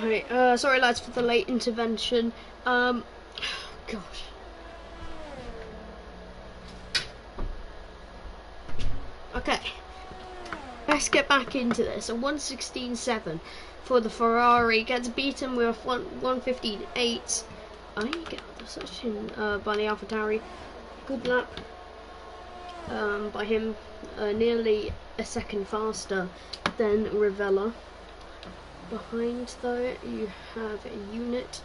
Right, sorry lads for the late intervention. Gosh. Okay, let's get back into this. A 1:16.7 for the Ferrari gets beaten with 1:15.8. I get the session by the AlphaTauri. Good lap by him, nearly a second faster than Rivella. Behind though you have a Unit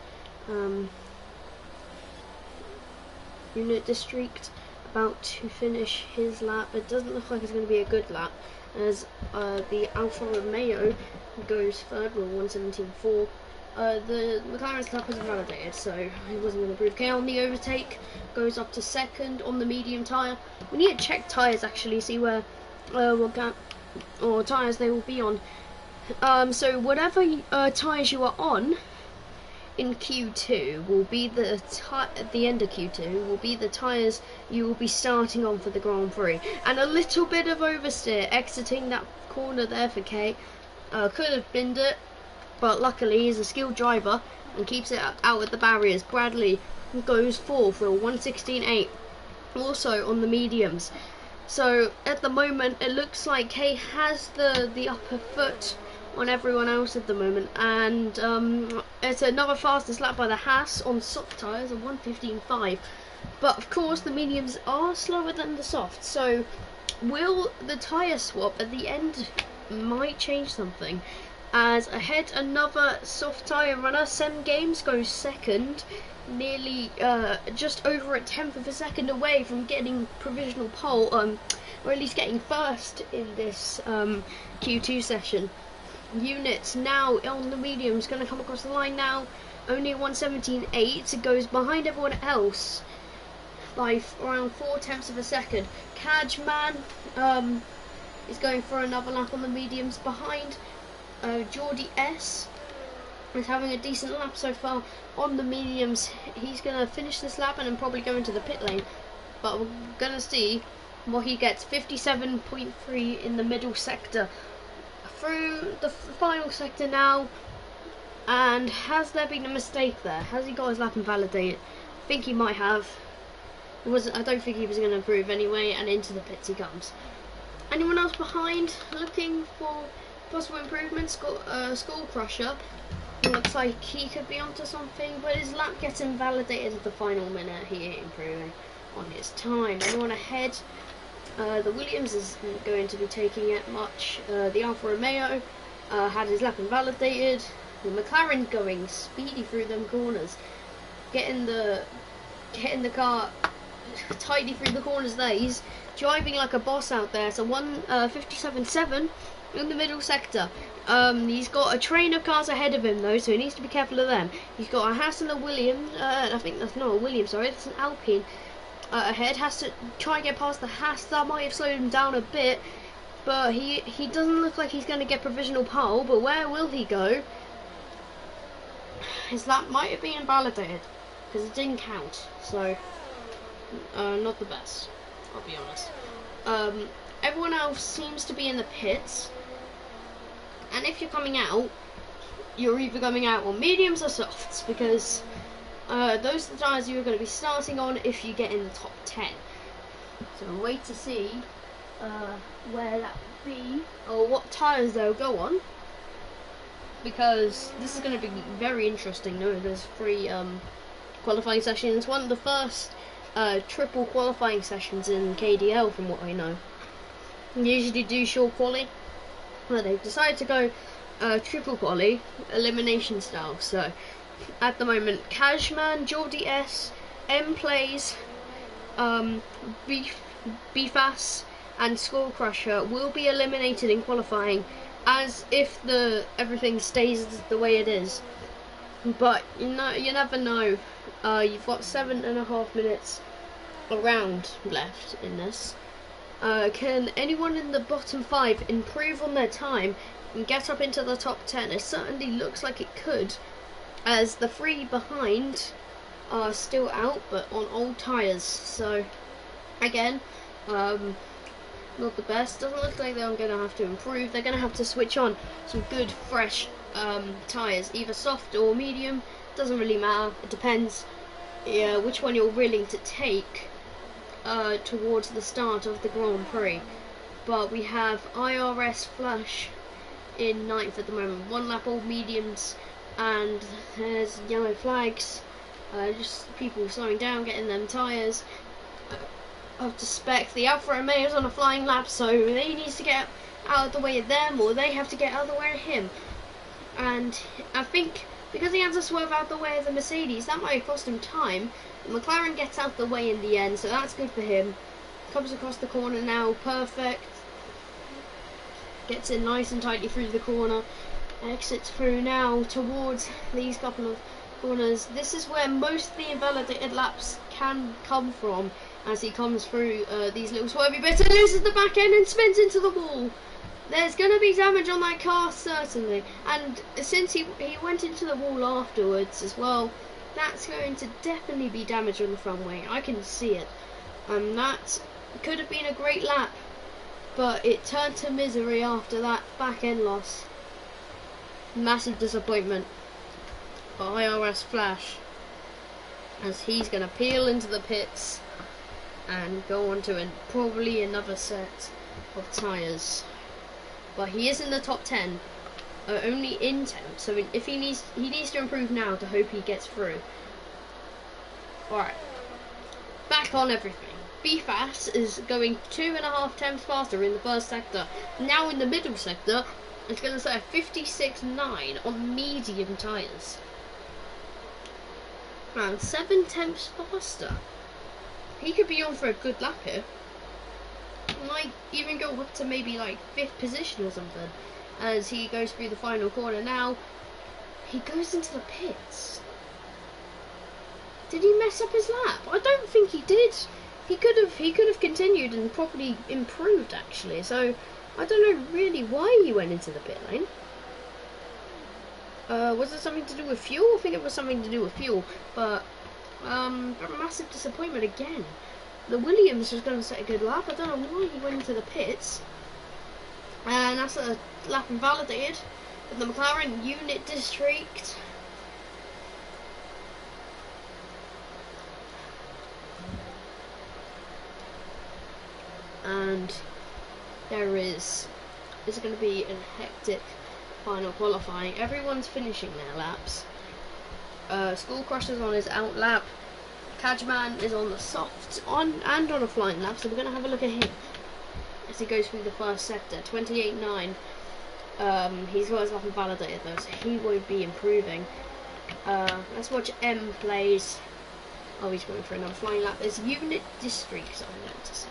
District about to finish his lap. It doesn't look like it's going to be a good lap, as the Alfa Romeo goes third with 1:17.4. The McLaren's lap wasn't validated, so he wasn't going to prove. Okay, on the overtake, goes up to second on the medium tyre. We need to check tyres actually, see where what gap or tyres they will be on. So whatever tyres you are on in Q2 will be at the end of Q2 will be the tyres you will be starting on for the Grand Prix. And a little bit of oversteer exiting that corner there for K could have binned it, but luckily he's a skilled driver and keeps it out at the barriers. Bradley goes fourth for a 1:16.8, also on the mediums. So at the moment it looks like K has the upper foot on everyone else at the moment, and it's another fastest lap by the Haas on soft tyres, a 1:15.5. But of course the mediums are slower than the soft, so will the tyre swap at the end might change something. As ahead another soft tyre runner, Sem Games goes second, nearly just over a tenth of a second away from getting provisional pole, or at least getting first in this Q2 session. Units now on the mediums going to come across the line now, only 1:17.8. It goes behind everyone else by around 4/10 of a second. Cajman is going for another lap on the mediums behind Geordie S. Is having a decent lap so far on the mediums. He's going to finish this lap and then probably go into the pit lane, but we're going to see what he gets. 57.3 in the middle sector. Through the final sector now, and has there been a mistake there? Has he got his lap invalidated? I think he might have. I don't think he was going to improve anyway, and into the pits he comes. Anyone else behind looking for possible improvements? Skull Crusher looks like he could be onto something, but his lap gets invalidated at the final minute. He ain't improving on his time. Anyone ahead? The Williams isn't going to be taking it much. The Alfa Romeo had his lap invalidated. The McLaren going speedy through them corners, getting the car tightly through the corners there. He's driving like a boss out there. So 1:57.7 in the middle sector. He's got a train of cars ahead of him though, so he needs to be careful of them. He's got a Haas and a Williams. I think that's not a Williams. Sorry, that's an Alpine. Ahead, has to try and get past the Haas. That might have slowed him down a bit, but he doesn't look like he's going to get provisional pole. But where will he go? His lap might have been invalidated because it didn't count, so not the best, I'll be honest. Everyone else seems to be in the pits, and if you're coming out, you're either coming out on mediums or softs, because those are the tyres you're going to be starting on if you get in the top 10. So we'll wait to see where that will be, or what tyres they'll go on, because this is going to be very interesting. No, there's 3 qualifying sessions. One of the first triple qualifying sessions in KDL, from what I know. They usually do short quali, but they've decided to go triple quali, elimination style. So at the moment, Cashman, Geordie S, M Plays, Bfas and Skull Crusher will be eliminated in qualifying, as if everything stays the way it is. But you never know. You've got 7.5 minutes around left in this. Can anyone in the bottom 5 improve on their time and get up into the top 10? It certainly looks like it could, as the 3 behind are still out, but on old tyres. So again, not the best. Doesn't look like they're going to have to improve. They're going to have to switch on some good, fresh tyres, either soft or medium, doesn't really matter, it depends which one you're willing to take towards the start of the Grand Prix. But we have IRS Flash in 9th at the moment, 1 lap all mediums, and there's yellow flags, just people slowing down, getting them tyres up to spec. The Alfa Romeo's on a flying lap, so they need to get out of the way of them, or they have to get out of the way of him. And I think because he had to swerve out the way of the Mercedes, that might have cost him time. The McLaren gets out the way in the end, so that's good for him. Comes across the corner now, perfect. Gets in nice and tightly through the corner. Exits through now towards these couple of corners. This is where most of the invalidated laps can come from, as he comes through these little swervy bits and loses the back end and spins into the wall. There's going to be damage on that car, certainly, and since he went into the wall afterwards as well, that's going to definitely be damage on the front wing. I can see it. That could have been a great lap, but it turned to misery after that back end loss. Massive disappointment for IRS Flash, as he's going to peel into the pits and go on to probably another set of tyres. But he is in the top 10, only in 10, so if he needs to improve now to hope he gets through. Alright, back on everything. BFAS is going 2.5 times faster in the first sector. Now in the middle sector, it's going to say 56.9 on medium tyres. Around 7 tenths faster. He could be on for a good lap here. Might even go up to maybe like 5th position or something, as he goes through the final corner. Now he goes into the pits. Did he mess up his lap? I don't think he did. He could have continued and probably improved, actually. So I don't know really why he went into the pit lane. Was it something to do with fuel? I think it was something to do with fuel, but a massive disappointment again. The Williams was going to set a good lap. I don't know why he went into the pits. And that's a lap invalidated with the McLaren unit district. And it's going to be a hectic final qualifying. Everyone's finishing their laps. School Crusher's on his out lap. Cadgeman is on the soft and on a flying lap, so we're going to have a look at him as he goes through the first sector. 28.9. He's got his lap invalidated though, so he won't be improving. Let's watch M plays. Oh, he's going for another flying lap. There's unit districts, I meant to say.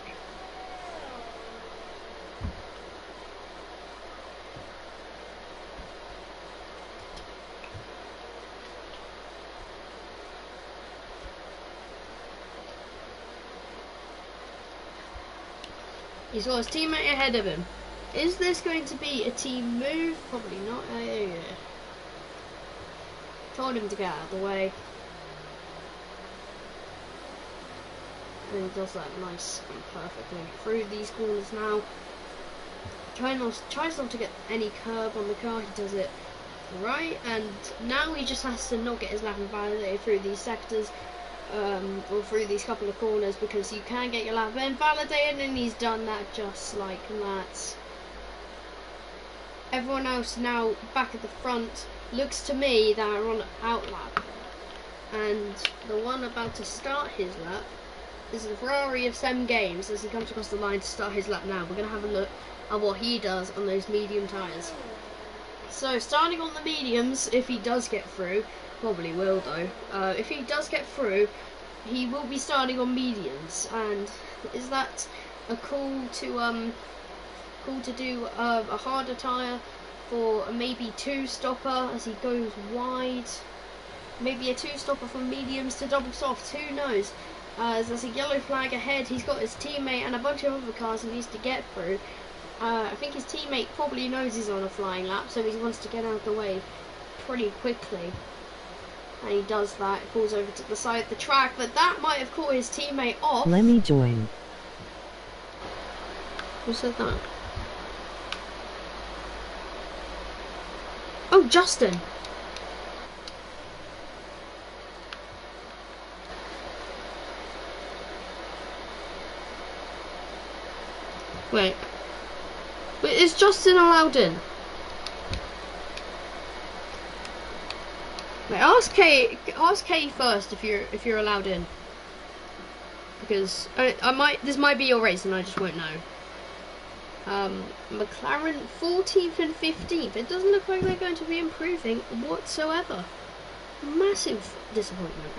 He's got his teammate ahead of him. Is this going to be a team move? Probably not. Told him to get out of the way. And he does that nice and perfectly through these corners now. Tries not to get any curb on the car. He does it right, and now he just has to not get his lap invalidated through these sectors. Or through these couple of corners, because you can get your lap invalidated, and he's done that just like that. Everyone else now back at the front. Looks to me that are on out lap, and the one about to start his lap is the Ferrari of Sem Games as he comes across the line to start his lap now. We're going to have a look at what he does on those medium tyres. So starting on the mediums, if he does get through, probably will though. If he does get through, he will be starting on mediums. And is that a call to do a harder tyre for a maybe 2-stopper as he goes wide? Maybe a 2-stopper from mediums to double softs. Who knows? There's a yellow flag ahead. He's got his teammate and a bunch of other cars he needs to get through. I think his teammate probably knows he's on a flying lap, so he wants to get out of the way pretty quickly. And he does that, pulls over to the side of the track, but that might have caught his teammate off. Let me join. Who said that? Oh, Justin. Wait. Wait, is Justin allowed in? Wait, ask Kay first if you're allowed in. Because this might be your race and I just won't know. McLaren 14th and 15th. It doesn't look like they're going to be improving whatsoever. Massive disappointment.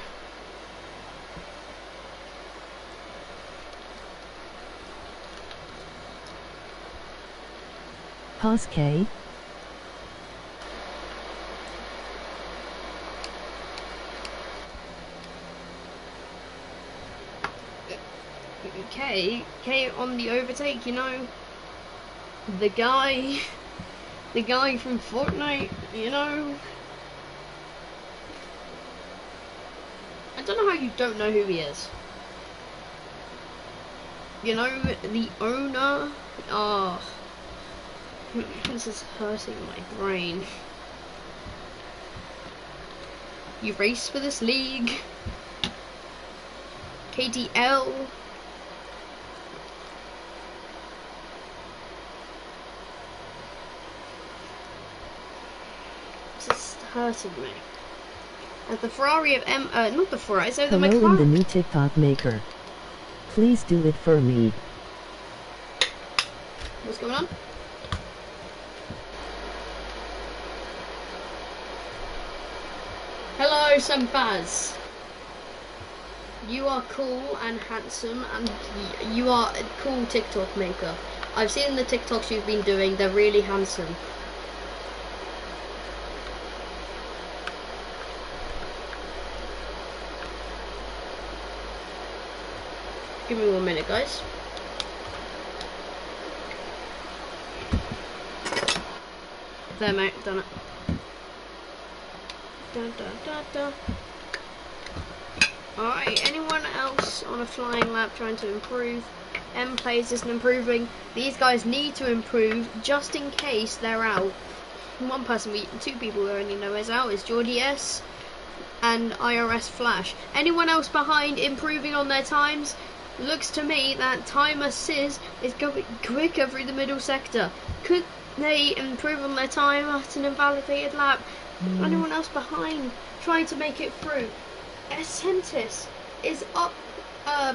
Pause K. K on the overtake, you know, the guy from Fortnite, you know. I don't know how you don't know who he is. You know, the owner. Oh, this is hurting my brain. You race for this league. KDL. Hurting me. At the Ferrari of not the Ferrari, so the McLaren. Hello, the new TikTok maker. Please do it for me. What's going on? Hello, Sampaz. You are cool and handsome, and you are a cool TikTok maker. I've seen the TikToks you've been doing, they're really handsome. Give me 1 minute, guys. There, mate, done it. Alright, anyone else on a flying lap trying to improve? M plays isn't improving. These guys need to improve just in case they're out. Two people we only know is out is Geordie S and IRS Flash. Anyone else behind improving on their times? Looks to me that Timer Sizz is going quicker through the middle sector. Could they improve on their time at an invalidated lap? Anyone else behind trying to make it through? Essentis is up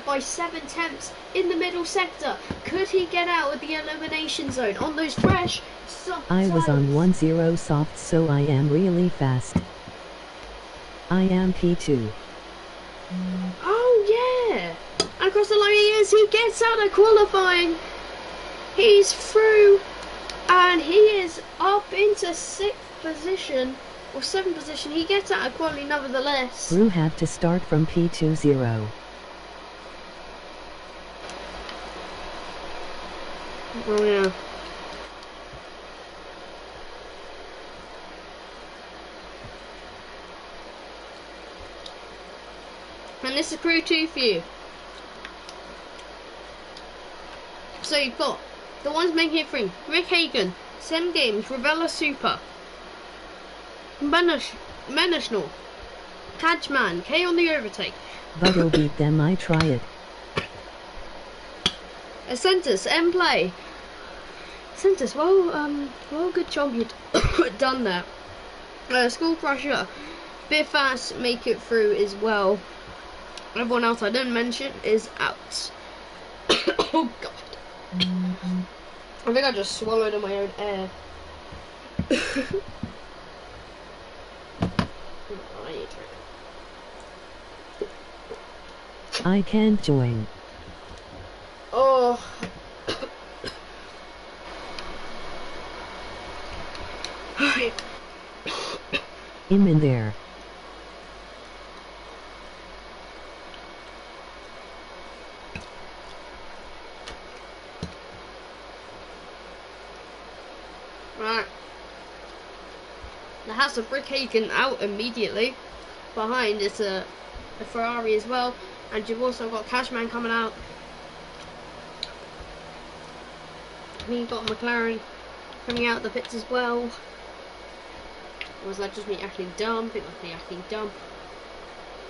by 7 tenths in the middle sector. Could he get out of the elimination zone on those fresh soft I was on 1-0 soft, so I am really fast. I am P2. Oh yeah! And across the line he is. He gets out of qualifying. He's through, and he is up into 6th position or 7th position. He gets out of quality nevertheless. Brew have to start from P20. Oh yeah. And this is crew 2 for you. So you've got the ones making it through: Rick Hagan, Sem Games, Ravella Super, Menashnor, Tajman, K on the overtake. But you'll beat them, I try it. Centus, M play. Centus, well, good job you done that. School Crusher, Biffas make it through as well. Everyone else I didn't mention is out. Oh god. I think I just swallowed in my own air. I can't join. Oh. I'm in there. Right. The house of Rick Hagan out immediately. Behind is a Ferrari as well. And you've also got Cashman coming out. And you've got McLaren coming out the pits as well. Or was that just me acting dumb? I think that's me acting dumb.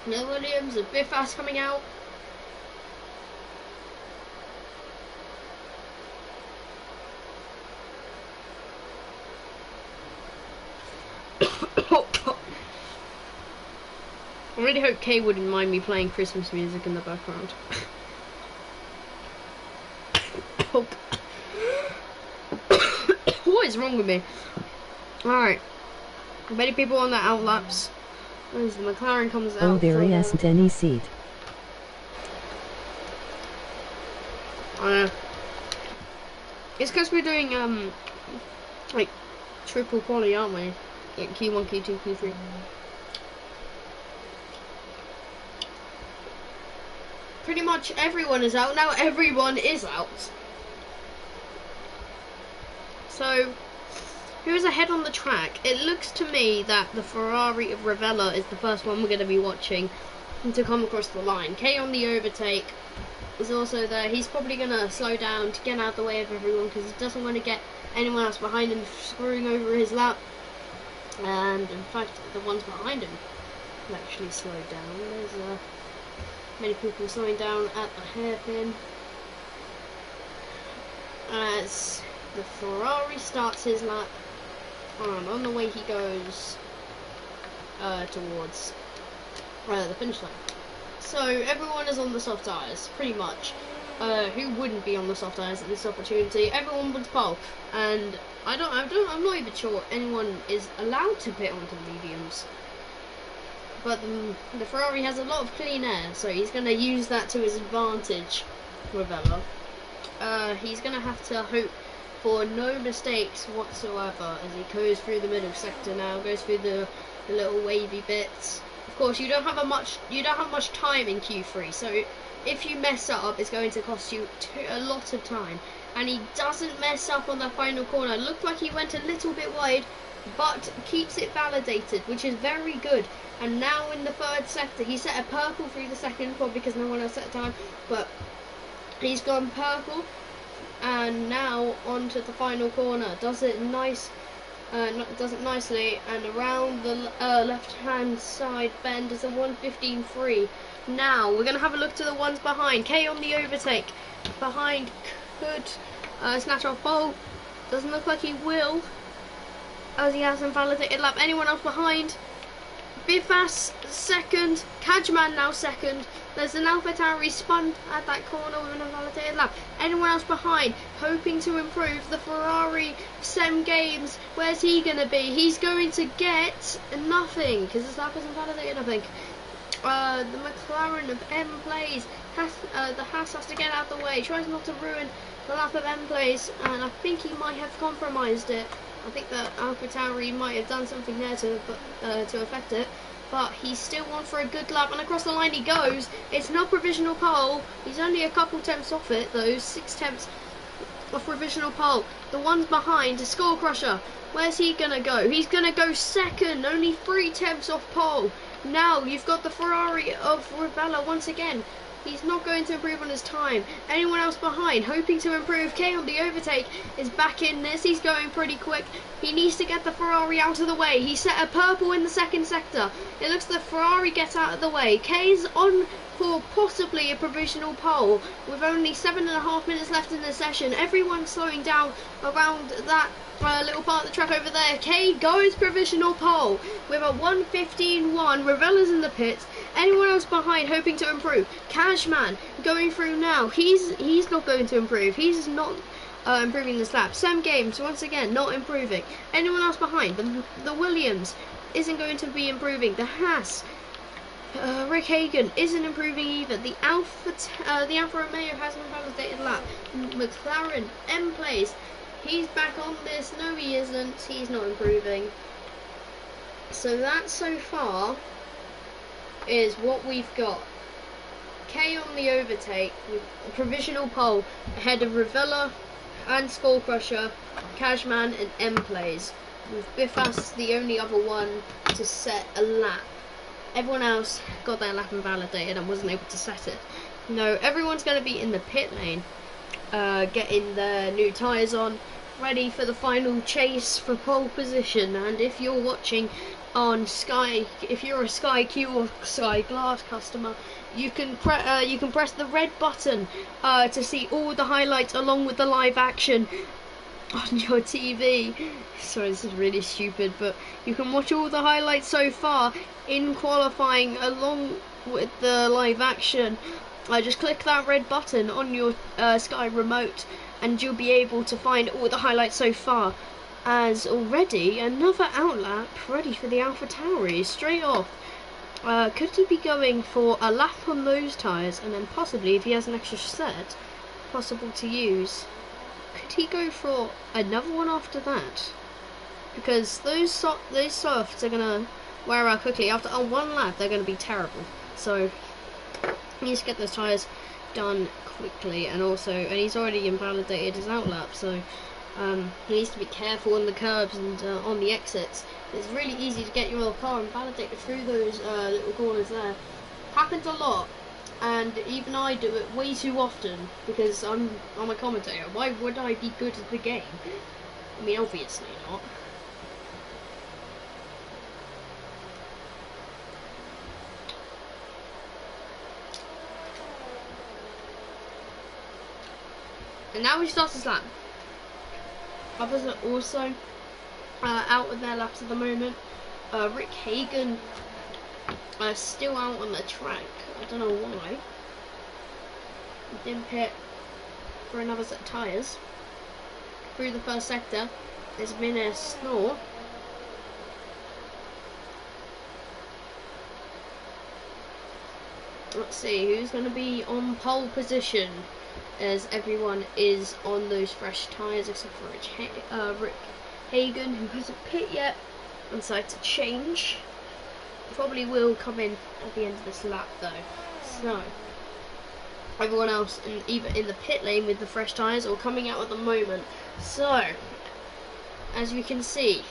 No Williams, a bit fast coming out. I really hope Kay wouldn't mind me playing Christmas music in the background. What is wrong with me? Alright. Many people on the outlaps. As the McLaren comes out. Oh, there isn't any seat. It's because we're doing like triple quality, aren't we? Like Q1, Q2, Q3. Pretty much everyone is out now. Everyone is out. So, who's ahead on the track? It looks to me that the Ferrari of Ravella is the first one we're going to be watching to come across the line. Kay on the overtake is also there. He's probably going to slow down to get out of the way of everyone because he doesn't want to get anyone else behind him screwing over his lap. And in fact, the ones behind him will actually slow down. There's many people slowing down at the hairpin as the Ferrari starts his lap. On the way he goes towards the finish line. So everyone is on the soft tyres, pretty much. Who wouldn't be on the soft tyres at this opportunity? Everyone wants pole, and I'm not even sure anyone is allowed to pit onto the mediums. But the Ferrari has a lot of clean air, so he's going to use that to his advantage, Ravella. He's going to have to hope for no mistakes whatsoever as he goes through the middle sector now, goes through the little wavy bits. Of course, you don't have much time in Q3, so if you mess up, it's going to cost you a lot of time. And he doesn't mess up on that final corner. It looked like he went a little bit wide, but keeps it validated, which is very good. And now in the third sector, he set a purple through the second, probably because no one else set a time, but he's gone purple. And now onto the final corner. Does it nicely, and around the left-hand side bend is a 1:15.3. Now we're gonna have a look to the ones behind. Kay on the overtake. Behind could snatch off pole. Doesn't look like he will, as he hasn't validated lap. Anyone else behind? Bifas second, Kajman now second. There's an AlphaTauri spun at that corner with an invalidated lap. Anyone else behind, hoping to improve? The Ferrari Sem Games, where's he going to be? He's going to get nothing, because his lap isn't validated, I think. The McLaren of M plays. The Haas has to get out of the way, tries not to ruin the lap of M plays, and I think he might have compromised it. I think that AlphaTauri might have done something there to affect it, but he's still on for a good lap, and across the line he goes. It's not provisional pole. He's only a couple tenths off it, though. 6 tenths off provisional pole. The ones behind, Skull Crusher. Where's he gonna go? He's gonna go second, only 3 tenths off pole. Now you've got the Ferrari of Ravella once again. He's not going to improve on his time. Anyone else behind, hoping to improve? Kay on the overtake is back in this. He's going pretty quick. He needs to get the Ferrari out of the way. He set a purple in the second sector. It looks the Ferrari gets out of the way. Kay's on for possibly a provisional pole with only 7.5 minutes left in the session. Everyone's slowing down around that little part of the track over there. Kay goes provisional pole with a 1:15.1. Ravella's in the pits. Anyone else behind hoping to improve? Cashman going through now. He's not going to improve. He's not improving this lap. Sam Games once again not improving. Anyone else behind? The Williams isn't going to be improving. The Haas. Rick Hagan isn't improving either. The Alfa Romeo hasn't validated lap. McLaren M plays. He's back on this. No, he isn't. He's not improving. So that so far is what we've got. Kay on the overtake with a provisional pole ahead of Ravella and Skull Crusher, Cashman and M plays. With Bifas the only other one to set a lap. Everyone else got their lap invalidated and wasn't able to set it. No, everyone's going to be in the pit lane, getting their new tyres on. ready for the final chase for pole position. And if you're watching on Sky, if you're a Sky Q or Sky Glass customer, you can press the red button to see all the highlights along with the live action on your TV. Sorry, this is really stupid, but you can watch all the highlights so far in qualifying along with the live action. Just click that red button on your Sky remote and you'll be able to find all the highlights so far. As already another outlap ready for the AlphaTauri straight off. Could he be going for a lap on those tyres, and then possibly, if he has an extra set possible to use, could he go for another one after that? Because those softs are gonna wear out quickly. After one lap, they're gonna be terrible. So he needs to get those tyres done quickly, and he's already invalidated his outlap, so he needs to be careful on the curbs and on the exits. It's really easy to get your car invalidated through those little corners there. Happens a lot, and even I do it way too often because I'm a commentator. Why would I be good at the game? I mean, obviously not. And now he starts his lap. Others are also out with their laps at the moment. Rick Hagan still out on the track. I don't know why. He didn't pit for another set of tyres. Through the first sector, there's been a snore. Let's see who's going to be on pole position, as everyone is on those fresh tyres except for Rick Hagan, who hasn't pit yet and decided to change. Probably will come in at the end of this lap though. So everyone else either in the pit lane with the fresh tyres or coming out at the moment. So as you can see,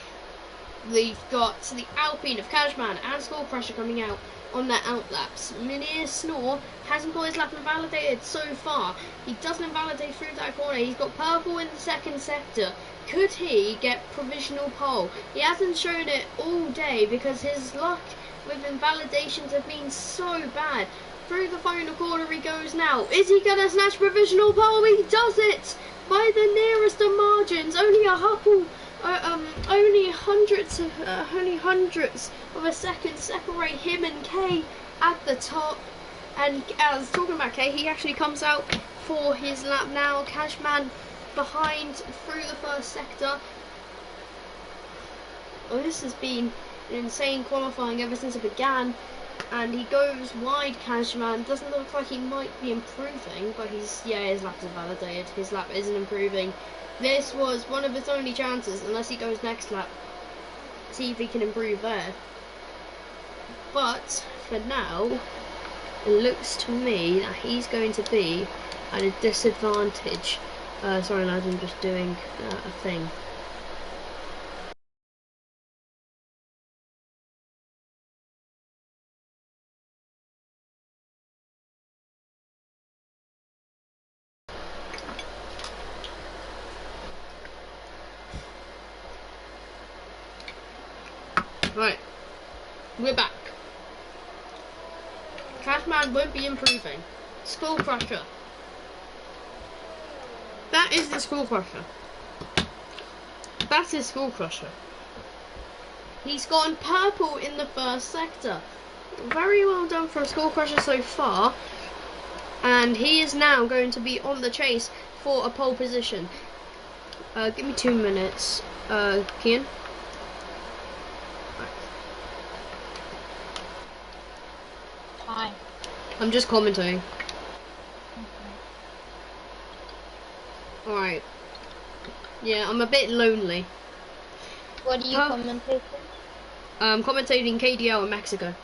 we've got the Alpine of Cashman and Score Crusher coming out on their outlaps. Minir Snore hasn't got his lap invalidated so far. He doesn't invalidate through that corner. He's got purple in the second sector. Could he get provisional pole? He hasn't shown it all day because his luck with invalidations have been so bad. Through the final corner he goes now. Is he going to snatch provisional pole? He does it by the nearest of margins. Only a couple, only hundreds of a second separate him and Kay at the top. And as talking about Kay, he actually comes out for his lap now. Cashman behind through the first sector. Oh, this has been an insane qualifying ever since it began. And he goes wide, Cashman. Doesn't look like he might be improving, but his lap is invalidated. His lap isn't improving. This was one of his only chances, unless he goes next lap. See if he can improve there. But for now, it looks to me that he's going to be at a disadvantage. Sorry lads, I'm just doing a thing. Right, we're back. Cashman won't be improving. Skull Crusher. That is the Skull Crusher. That is Skull Crusher. He's gone purple in the first sector. Very well done from Skull Crusher so far. And he is now going to be on the chase for a pole position. Give me 2 minutes, Kian. Hi. I'm just commenting. Okay. Alright. Yeah, I'm a bit lonely. What are you commentating? Commentating KDL in Mexico.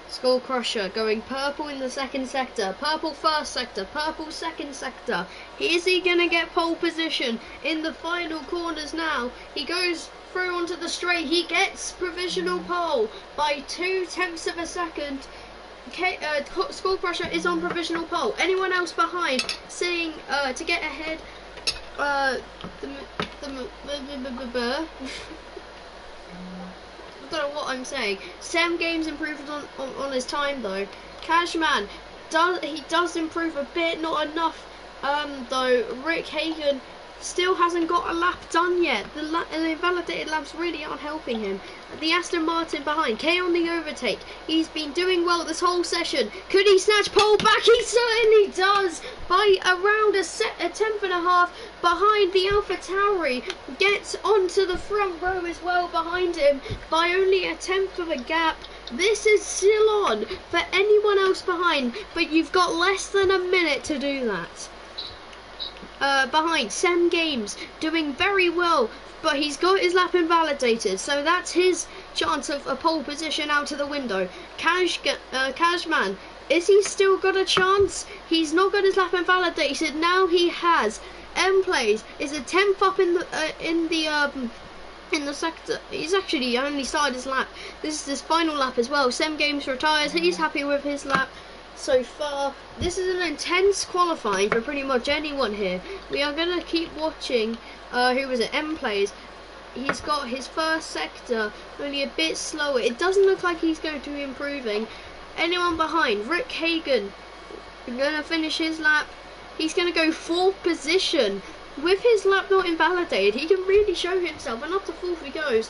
Skull Crusher going purple in the second sector, purple first sector, purple second sector. Is he gonna get pole position in the final corners now? He goes through onto the straight. He gets provisional pole by 0.2 of a second. Skull Crusher is on provisional pole. Anyone else behind seeing to get ahead uh, the I don't know what I'm saying. 7 games improved on his time though. Cashman does improve a bit, not enough. Though Rick Hagan still hasn't got a lap done yet. The invalidated laps really aren't helping him. The Aston Martin behind. Kay on the overtake. He's been doing well this whole session. Could he snatch pole back? He certainly does. By around a tenth and a half behind the AlphaTauri. Gets onto the front row as well behind him by only a tenth of a gap. This is still on for anyone else behind, but you've got less than a minute to do that. Behind 7 games, doing very well, but he's got his lap invalidated, so that's his chance of a pole position out of the window. Cashman, is he still got a chance? He's not got his lap invalidated. Now he has. M-Plays is a 10th up in the sector. He's actually only started his lap. This is his final lap as well. 7 games retires. He's happy with his lap so far. This is an intense qualifying for pretty much anyone here. We are going to keep watching. Who was it? M-Plays. He's got his first sector only a bit slower. It doesn't look like he's going to be improving. Anyone behind? Rick Hagan going to finish his lap. He's going to go 4th position. With his lap not invalidated, he can really show himself, and up to 4th he goes.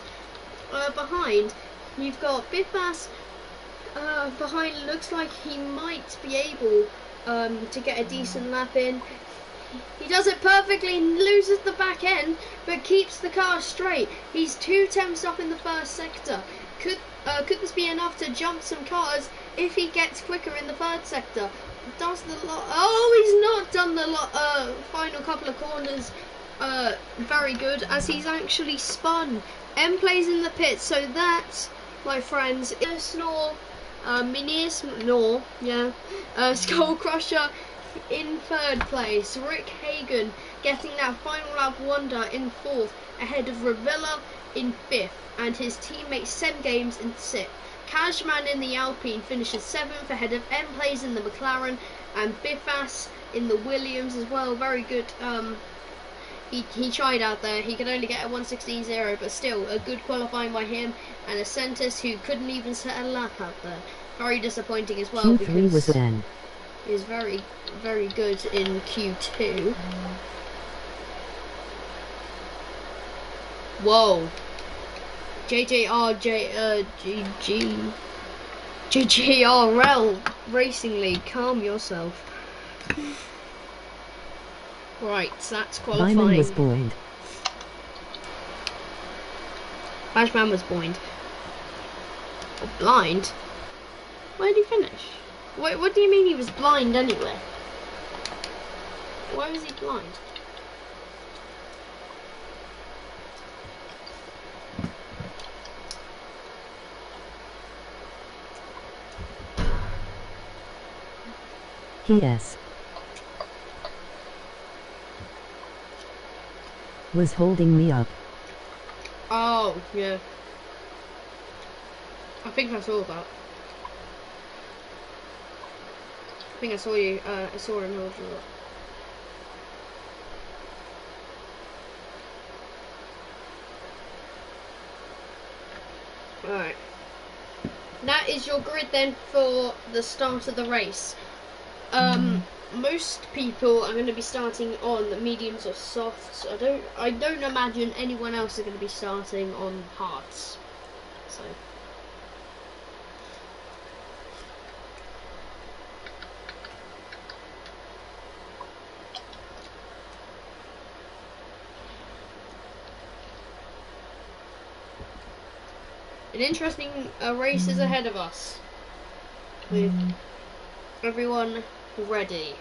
Behind, you've got Biffas. Behind, looks like he might be able to get a decent lap in. He does it perfectly, loses the back end, but keeps the car straight. He's 2 tenths up in the first sector. Could this be enough to jump some cars if he gets quicker in the 3rd sector? Does the lot? Oh, he's not done the final couple of corners very good, as he's actually spun. M-Plays in the pits, so that, my friends, is Snore, Snore, yeah, Skull Crusher in 3rd place. Rick Hagan getting that final lap wonder in 4th, ahead of Revilla in 5th, and his teammate 7 games in 6th. Cashman in the Alpine finishes 7th, ahead of M-Plays in the McLaren, and Biffas in the Williams as well. Very good. He tried out there. He could only get a 1:16.0, but still a good qualifying by him. And a Centis who couldn't even set a lap out there. Very disappointing as well. Q3 was then. He was very, very good in Q2. Whoa. JJRL Racing League, calm yourself. Right, that's qualifying. Lyman was buoyed. Bashman was buoyed. Or blind? Where did he finish? Wait, what do you mean he was blind anyway? Why was he blind? Yes. Was holding me up. Oh, yeah. I think I saw that. I think I saw you, I saw him hold you up. Alright. That is your grid then for the start of the race. Most people are going to be starting on the mediums or softs. I don't imagine anyone else is going to be starting on hards. So an interesting race is ahead of us. With everyone ready.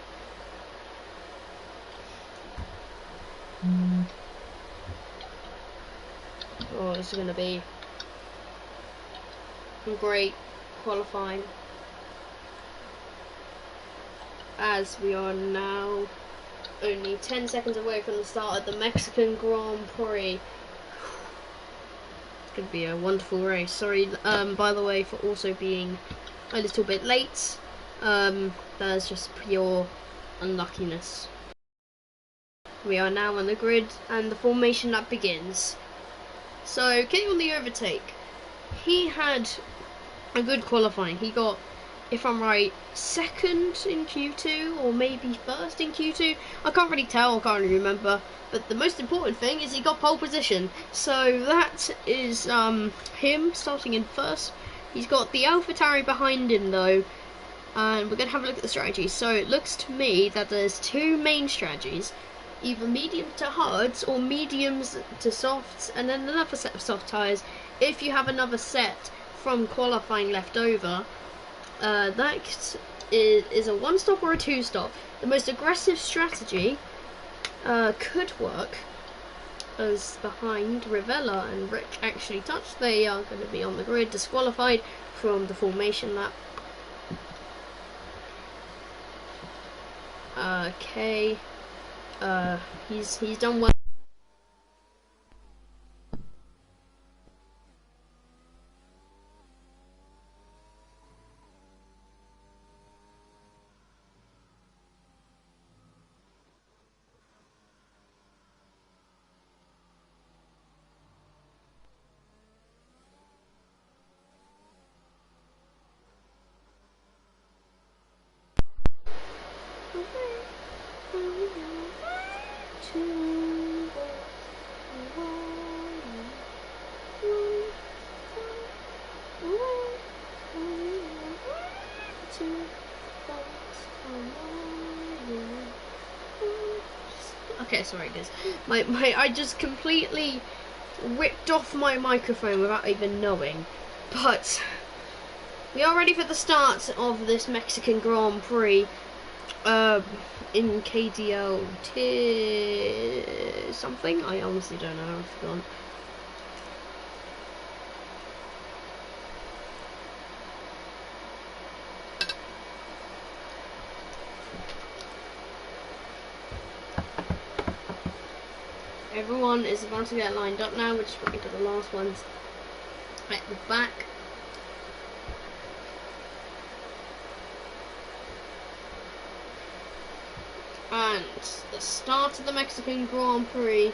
Oh, this is going to be great qualifying, as we are now only 10 seconds away from the start of the Mexican Grand Prix. It's going to be a wonderful race. Sorry, by the way, for also being a little bit late. That's just pure unluckiness. We are now on the grid, and the formation lap begins. So, getting on the overtake, he had a good qualifying. He got, if I'm right, second in Q2 or maybe first in Q2. I can't really tell, I can't really remember. But the most important thing is he got pole position. So that is him starting in first. He's got the AlphaTauri behind him though. And we're going to have a look at the strategies. So it looks to me that there's two main strategies. Either medium to hards or mediums to softs, and then another set of soft tyres if you have another set from qualifying left over. That is a one stop or a two stop. The most aggressive strategy could work as behind Rivella and Rick actually touched. They are going to be on the grid, disqualified from the formation lap. Okay. He's done well. Okay, sorry guys. I just completely ripped off my microphone without even knowing. But we are ready for the start of this Mexican Grand Prix in KDL tier something. I honestly don't know, I've forgotten. Everyone is about to get lined up now. We're just waiting for the last ones at the back. And the start of the Mexican Grand Prix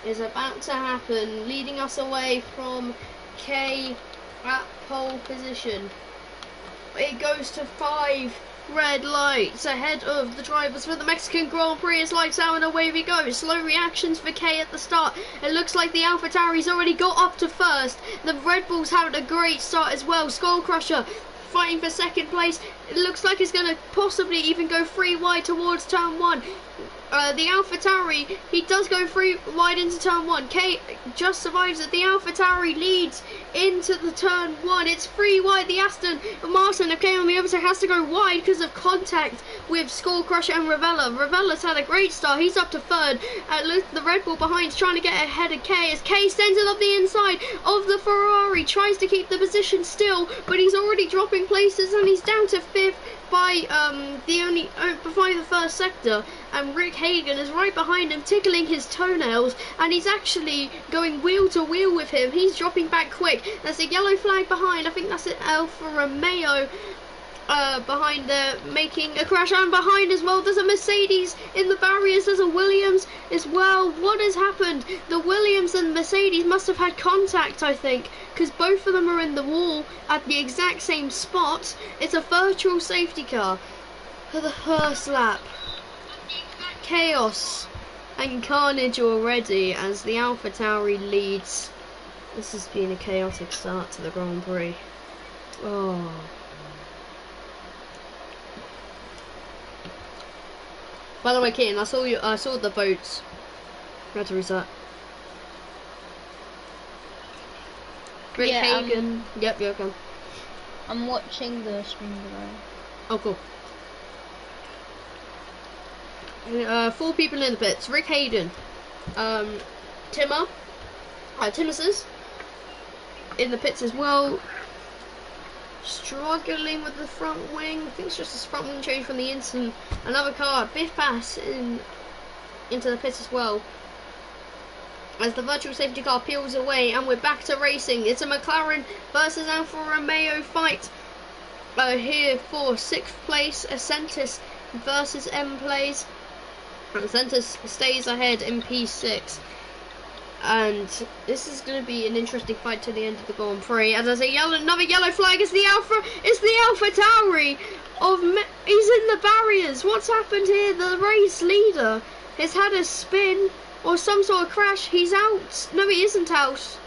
is about to happen, leading us away from K at pole position. It goes to 5 red lights ahead of the drivers for the Mexican Grand Prix. It's lights out and away we go. Slow reactions for K at the start. It looks like the AlphaTauri's already got up to first. The Red Bull's having a great start as well. Skull Crusher fighting for second place. It looks like it's going to possibly even go 3 wide towards turn 1. The AlphaTauri, he does go 3 wide into turn 1. K just survives it. The AlphaTauri leads into the turn 1. It's 3 wide. The Aston Martin, okay, on the other side has to go wide because of contact with Skull Crusher and Rivella. Rivella's had a great start. He's up to 3rd. The Red Bull behind is trying to get ahead of K as K sends it up the inside of the Ferrari. Tries to keep the position still, but he's already dropping places and he's down to 5th by the first sector, and Rick Hagan is right behind him tickling his toenails, and he's actually going wheel to wheel with him. He's dropping back quick. There's a yellow flag behind. I think that's an Alfa Romeo behind there making a crash, and behind as well there's a Mercedes in the barriers. There's a Williams as well. What has happened? The Williams and Mercedes must have had contact, I think, because both of them are in the wall at the exact same spot. It's a virtual safety car for the first lap. Chaos and carnage already as the AlphaTauri leads. This has been a chaotic start to the Grand Prix. Oh. By the way, Keaton, I saw the boats. How to reset. Rick Hagan. Yep, you're okay. I'm watching the stream below. Oh, cool. 4 people in the pits. Rick Hayden, Timmerses in the pits as well. Struggling with the front wing. I think it's just a front wing change from the instant. Another car, Biff Pass into the pits as well. As the virtual safety car peels away, and we're back to racing. It's a McLaren versus Alfa Romeo fight here for 6th place. Asentis versus M Plays. And Sentis stays ahead in P6. And this is going to be an interesting fight to the end of the Grand Prix. As there's another yellow flag, it's the Alpha Tauri he's in the barriers. What's happened here? The race leader has had a spin or some sort of crash. He's out. No, he isn't out.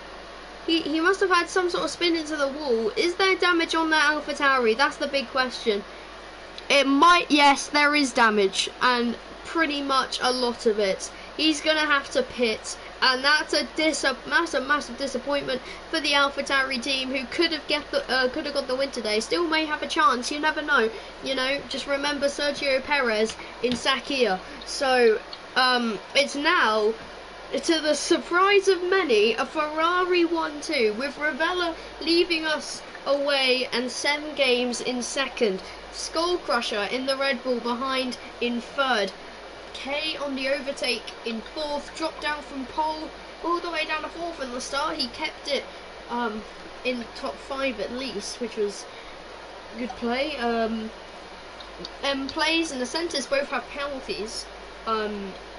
He must have had some sort of spin into the wall. Is there damage on that Alpha Tauri? That's the big question. It might, yes, there is damage, and pretty much a lot of it. He's going to have to pit, and that's a massive disappointment for the AlphaTauri team, who could have got the win today. Still may have a chance, you never know. You know, just remember Sergio Perez in Sakhir. So, it's now, to the surprise of many, a Ferrari 1-2, with Ravella leaving us away and 7 games in second. Skull Crusher in the Red Bull behind in third. K on the overtake in fourth, dropped down from pole all the way down to fourth in the start. He kept it in the top 5 at least, which was good play. Plays and the centres both have penalties.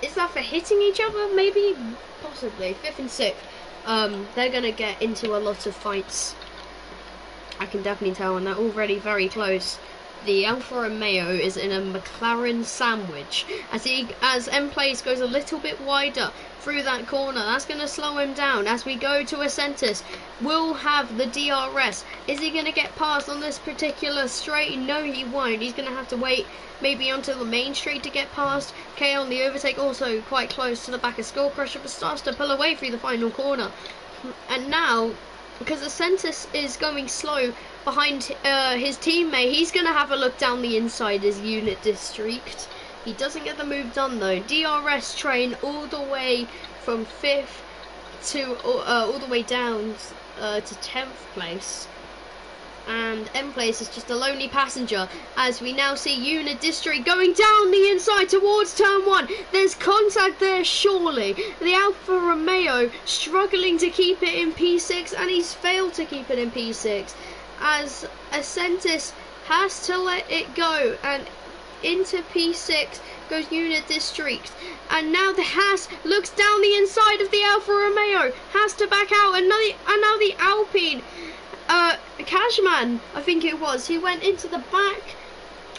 Is that for hitting each other? Maybe, possibly. 5th and 6th. They're gonna get into a lot of fights. I can definitely tell, and they're already very close. The Alfa Romeo is in a McLaren sandwich as M-Place goes a little bit wider through that corner. That's going to slow him down as we go to Asentis. We'll have the DRS. Is he going to get past on this particular straight? No, he won't. He's going to have to wait maybe onto the main street to get past. K on the overtake, also quite close to the back of Skull Crusher, but starts to pull away through the final corner. And now, because Asentis is going slow behind his teammate, he's going to have a look down the inside as unit district. He doesn't get the move done though. DRS train all the way from 5th to all the way down to 10th place. And M-Place is just a lonely passenger as we now see Unit District going down the inside towards turn 1. There's contact there surely. The Alfa Romeo struggling to keep it in P6, and he's failed to keep it in P6 as Asentis has to let it go, and into P6 goes Unit District. And now the Haas looks down the inside of the Alfa Romeo, has to back out, and now the Alpine Cashman, I think it was, he went into the back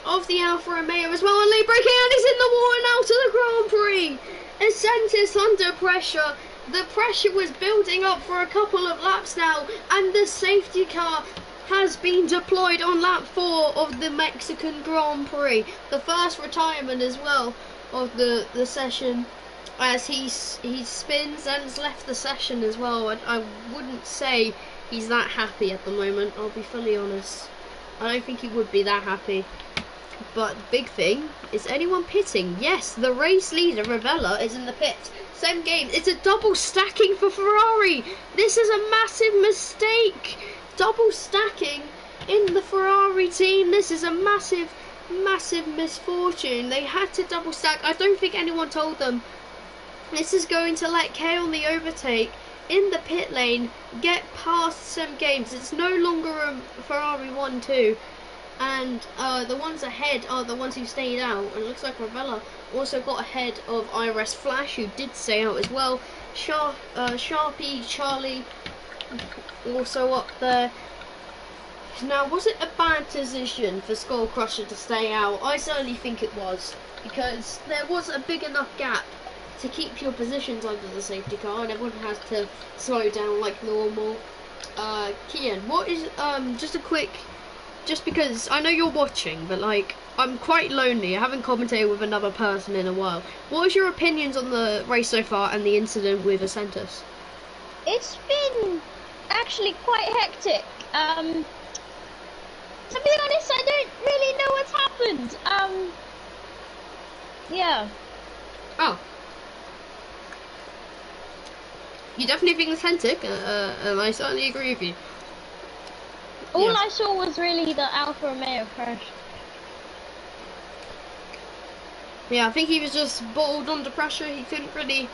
of the Alfa Romeo as well, and late braking, and he's in the wall and out of the Grand Prix. Asentis under pressure. The pressure was building up for a couple of laps now, and the safety car has been deployed on lap 4 of the Mexican Grand Prix. The first retirement as well of the session, as he spins and has left the session as well. I wouldn't say he's that happy at the moment, I'll be fully honest. I don't think he would be that happy. But big thing, is anyone pitting? Yes, the race leader, Ravella, is in the pit. Same game, it's a double stacking for Ferrari. This is a massive mistake. Double stacking in the Ferrari team. This is a massive misfortune. They had to double stack. I don't think anyone told them. This is going to let K on the overtake in the pit lane get past some games. It's no longer a Ferrari 1-2, and the ones ahead are the ones who stayed out, and it looks like Ravella also got ahead of IRS Flash, who did stay out as well. Sharpie Charlie also up there. Now, was it a bad decision for Skull Crusher to stay out? I certainly think it was, because there was a big enough gap to keep your positions under the safety car, and everyone has to slow down like normal. Kian, what is just because I know you're watching, but like, I'm quite lonely. I haven't commentated with another person in a while. What is your opinions on the race so far and the incident with Asentis? It's been actually quite hectic. To be honest, I don't really know what's happened. Yeah. Oh. You definitely think it's hectic, and I certainly agree with you. All Yeah. I saw was really the Alfa Romeo crash. Yeah, I think he was just bottled under pressure. He couldn't really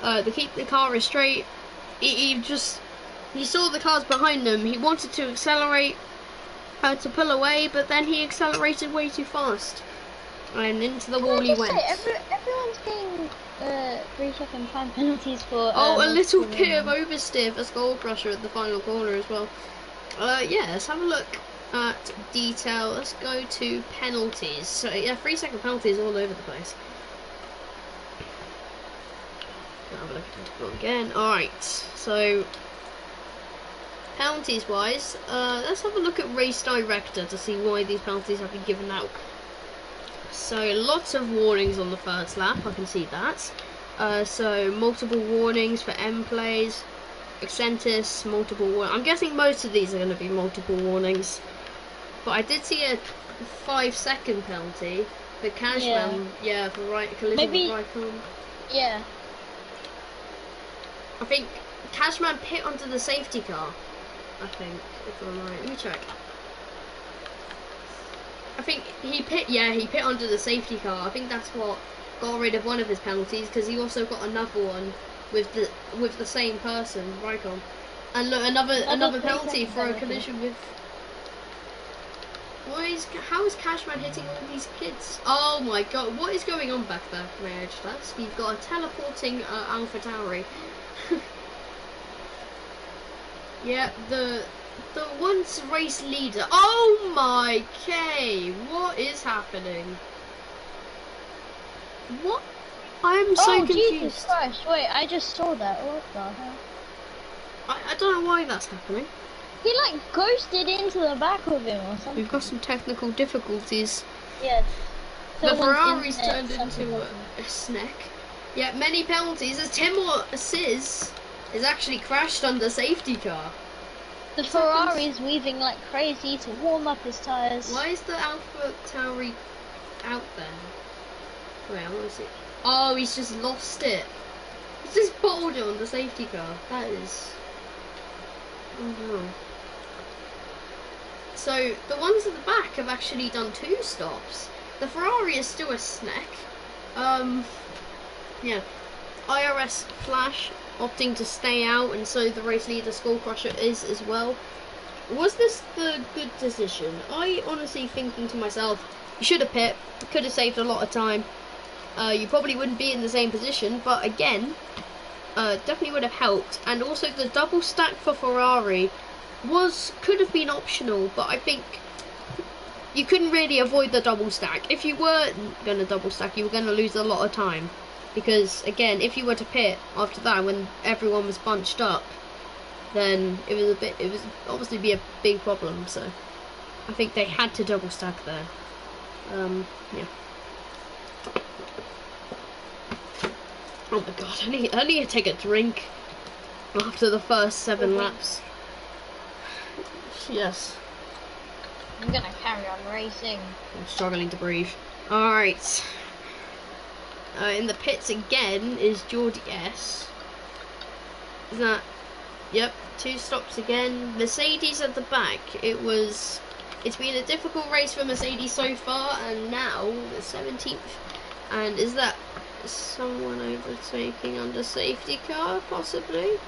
to keep the car straight. He saw the cars behind him. He wanted to accelerate to pull away, but then he accelerated way too fast. And into the Can wall I he just went. say, everyone's getting 3-second time penalties for. Oh, a little multiple bit of warnings. oversteer for Skull Crusher at the final corner as well. Yeah, let's have a look at detail. Let's go to penalties. So yeah, 3-second penalties all over the place. Have a look at it again. Alright, so penalties wise, let's have a look at Race Director to see why these penalties have been given out. So lots of warnings on the first lap, I can see that. So multiple warnings for M plays, Excentis, multiple warnings. I'm guessing most of these are going to be multiple warnings. But I did see a 5-second penalty for Cashman, yeah, for collision with Raikkonen. Yeah. I think Cashman pit onto the safety car. I think, if I'm right. Let me check. I think he pit onto the safety car. I think that's what got rid of one of his penalties, because he also got another one with the same person, Raikkonen. And look, another penalty for a collision with. How is Cashman hitting all these kids? Oh my god, what is going on back there, may I just ask? You've got a teleporting Alpha Tauri. Yeah, the once race leader. Oh my K! What is happening? What? I'm so confused. Jesus Christ! Wait, I just saw that. What the hell? I don't know why that's happening. He like ghosted into the back of him or something. We've got some technical difficulties. Yes. The Ferrari's turned into a snack. Yeah, many penalties as Timur Aziz is actually crashed under safety car. The Ferrari's weaving like crazy to warm up his tyres. Why is the Alpha Tauri out then? Wait, I want to see. Oh, he's just lost it. He's just bottled it on the safety car. That is. Oh no. So the ones at the back have actually done 2 stops. The Ferrari is still a snack. Yeah. IRS Flash opting to stay out, and so the race leader Skull Crusher is as well. Was this the good decision? I honestly thinking to myself, you should have pit. Could have saved a lot of time. You probably wouldn't be in the same position, but again, definitely would have helped. And also the double stack for Ferrari could have been optional, but I think you couldn't really avoid the double stack. If you were going to double stack, you were going to lose a lot of time. Because again, if you were to pit after that when everyone was bunched up, then it was obviously be a big problem. So I think they had to double stack there. Yeah. Oh my god, I need to take a drink after the first 7 laps. Yes. I'm gonna carry on racing. I'm struggling to breathe. Alright. In the pits again is Geordie S. Is that? Yep, 2 stops again. Mercedes at the back. It's been a difficult race for Mercedes so far, and now the 17th. And is that someone overtaking under safety car, possibly?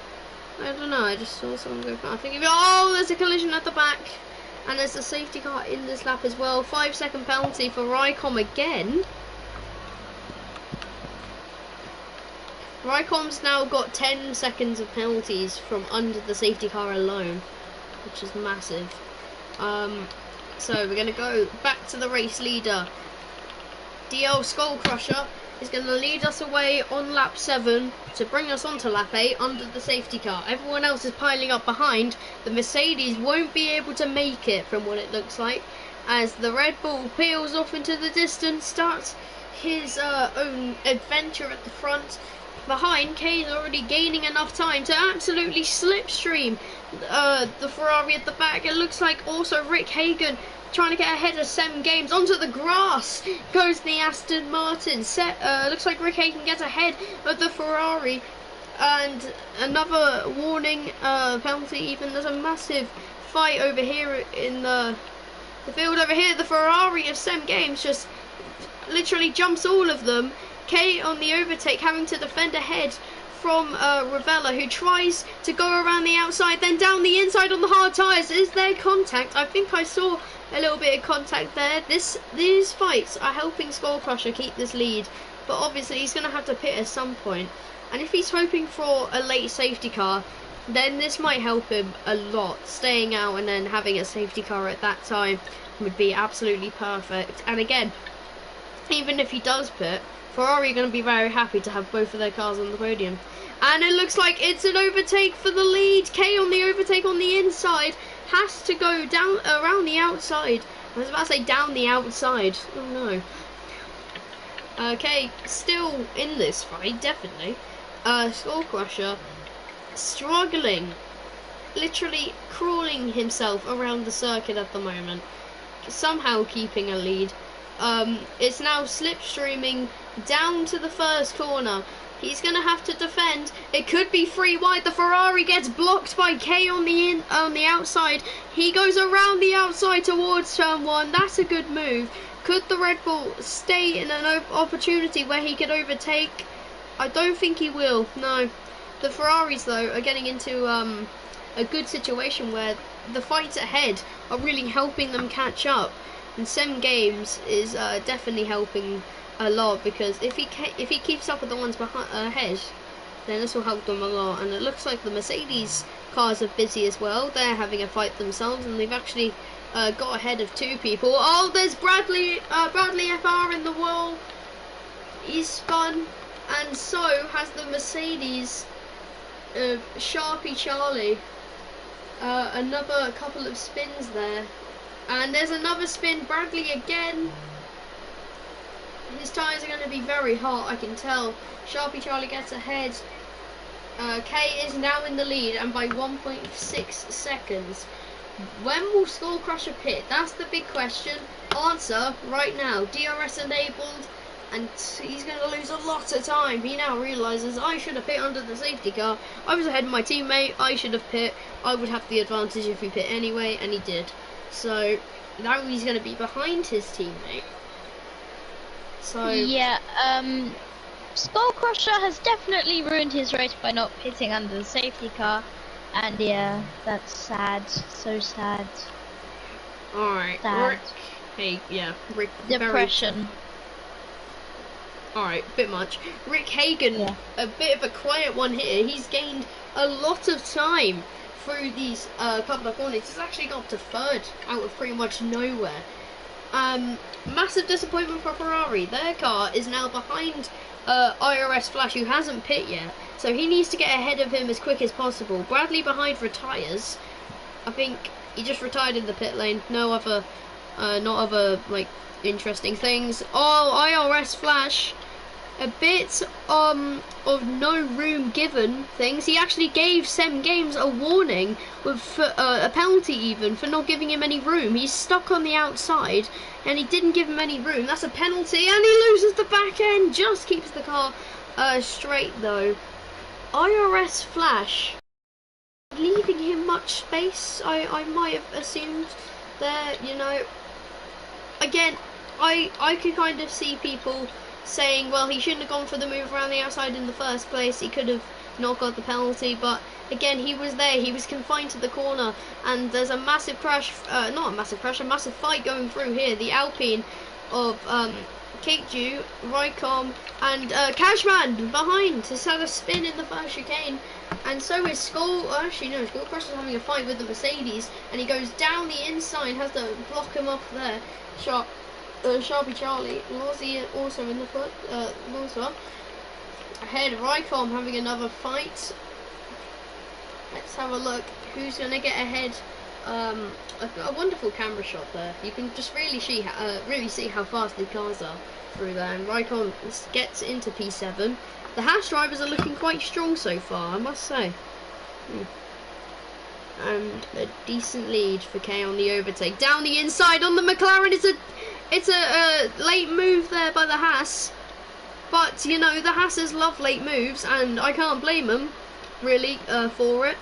I don't know, I just saw someone go past. Oh, there's a collision at the back. And there's a safety car in this lap as well. 5-second penalty for Raikkonen again. Raikkonen's now got 10 seconds of penalties from under the safety car alone, which is massive. So we're going to go back to the race leader. DL Skull Crusher is going to lead us away on lap 7 to bring us onto lap 8 under the safety car. Everyone else is piling up behind. The Mercedes won't be able to make it from what it looks like, as the Red Bull peels off into the distance, starts his own adventure at the front. Behind, K is already gaining enough time to absolutely slipstream the Ferrari at the back. It looks like also Rick Hagan trying to get ahead of Sem Games. Onto the grass goes the Aston Martin. Looks like Rick Hagan gets ahead of the Ferrari. And another warning penalty even. There's a massive fight over here in the field over here. The Ferrari of Sem Games just literally jumps all of them. K on the overtake, having to defend ahead from Ravella, who tries to go around the outside, then down the inside on the hard tyres. Is there contact? I think I saw a little bit of contact there. These fights are helping Skull Crusher keep this lead, but obviously he's going to have to pit at some point. And if he's hoping for a late safety car, then this might help him a lot. Staying out and then having a safety car at that time would be absolutely perfect. And again, even if he does pit, Ferrari are going to be very happy to have both of their cars on the podium. And it looks like it's an overtake for the lead. K on the overtake on the inside. Has to go down around the outside. I was about to say down the outside. Oh no. Okay, still in this fight, definitely. Skull Crusher struggling, literally crawling himself around the circuit at the moment, somehow keeping a lead. It's now slipstreaming down to the first corner. He's gonna have to defend. It could be free wide. The Ferrari gets blocked by K on the outside. He goes around the outside towards turn 1. That's a good move. Could the Red Bull stay in an opportunity where he could overtake? I don't think he will. No. The Ferraris though are getting into a good situation where the fights ahead are really helping them catch up. And Sem Games is definitely helping a lot, because if he keeps up with the ones ahead, then this will help them a lot. And it looks like the Mercedes cars are busy as well. They're having a fight themselves, and they've actually got ahead of 2 people. Oh, there's Bradley FR in the wall. He's spun, and so has the Mercedes Sharpie Charlie. Another couple of spins there. And there's another spin. Bradley again. His tyres are going to be very hot, I can tell. Sharpie Charlie gets ahead. K is now in the lead, and by 1.6 seconds. When will Skull Crusher pit? That's the big question. Answer right now. DRS enabled, and he's going to lose a lot of time. He now realises, I should have pit under the safety car. I was ahead of my teammate. I should have pit. I would have the advantage if he pit anyway, and he did. So now he's going to be behind his teammate. So yeah, Skull Crusher has definitely ruined his race by not pitting under the safety car, and yeah, that's sad. So sad. All right, Sad. Rick. Hey, yeah, Rick. Depression. Alright, bit much. Rick Hagan, Yeah. a bit of a quiet one here. He's gained a lot of time through these couple of corners. He's actually got to 3rd out of pretty much nowhere. Massive disappointment for Ferrari. Their car is now behind IRS Flash, who hasn't pit yet. So he needs to get ahead of him as quick as possible. Bradley behind retires. I think he just retired in the pit lane. No other, not other, like, interesting things. Oh, IRS Flash, a bit of no room given things. He actually gave Sem Games a warning with a penalty even for not giving him any room. He's stuck on the outside and he didn't give him any room. That's a penalty, and he loses the back end. Just keeps the car straight though. IRS Flash leaving him much space. I might have assumed there, you know. Again, I could kind of see people saying, well, he shouldn't have gone for the move around the outside in the first place. He could have not got the penalty, but again, he was there. He was confined to the corner, and there's a massive crash, not a massive crash, a massive fight going through here. The Alpine of Kateju, Rycom, and Cashman behind has had a spin in the first chicane, and so is Skull. Actually, no, Skull Crusher's having a fight with the Mercedes, and he goes down the inside, has to block him off there. Sharpie Charlie, Lozzie also in the foot. Lozzie ahead. Rycom having another fight. Let's have a look. Who's going to get ahead? A wonderful camera shot there. You can just really see how fast the cars are through there. And Rycom gets into P7. The Haas drivers are looking quite strong so far, I must say. And a decent lead for K on the overtake. Down the inside on the McLaren. It's a late move there by the Haas. But, you know, the Haasers love late moves, and I can't blame them, really, for it.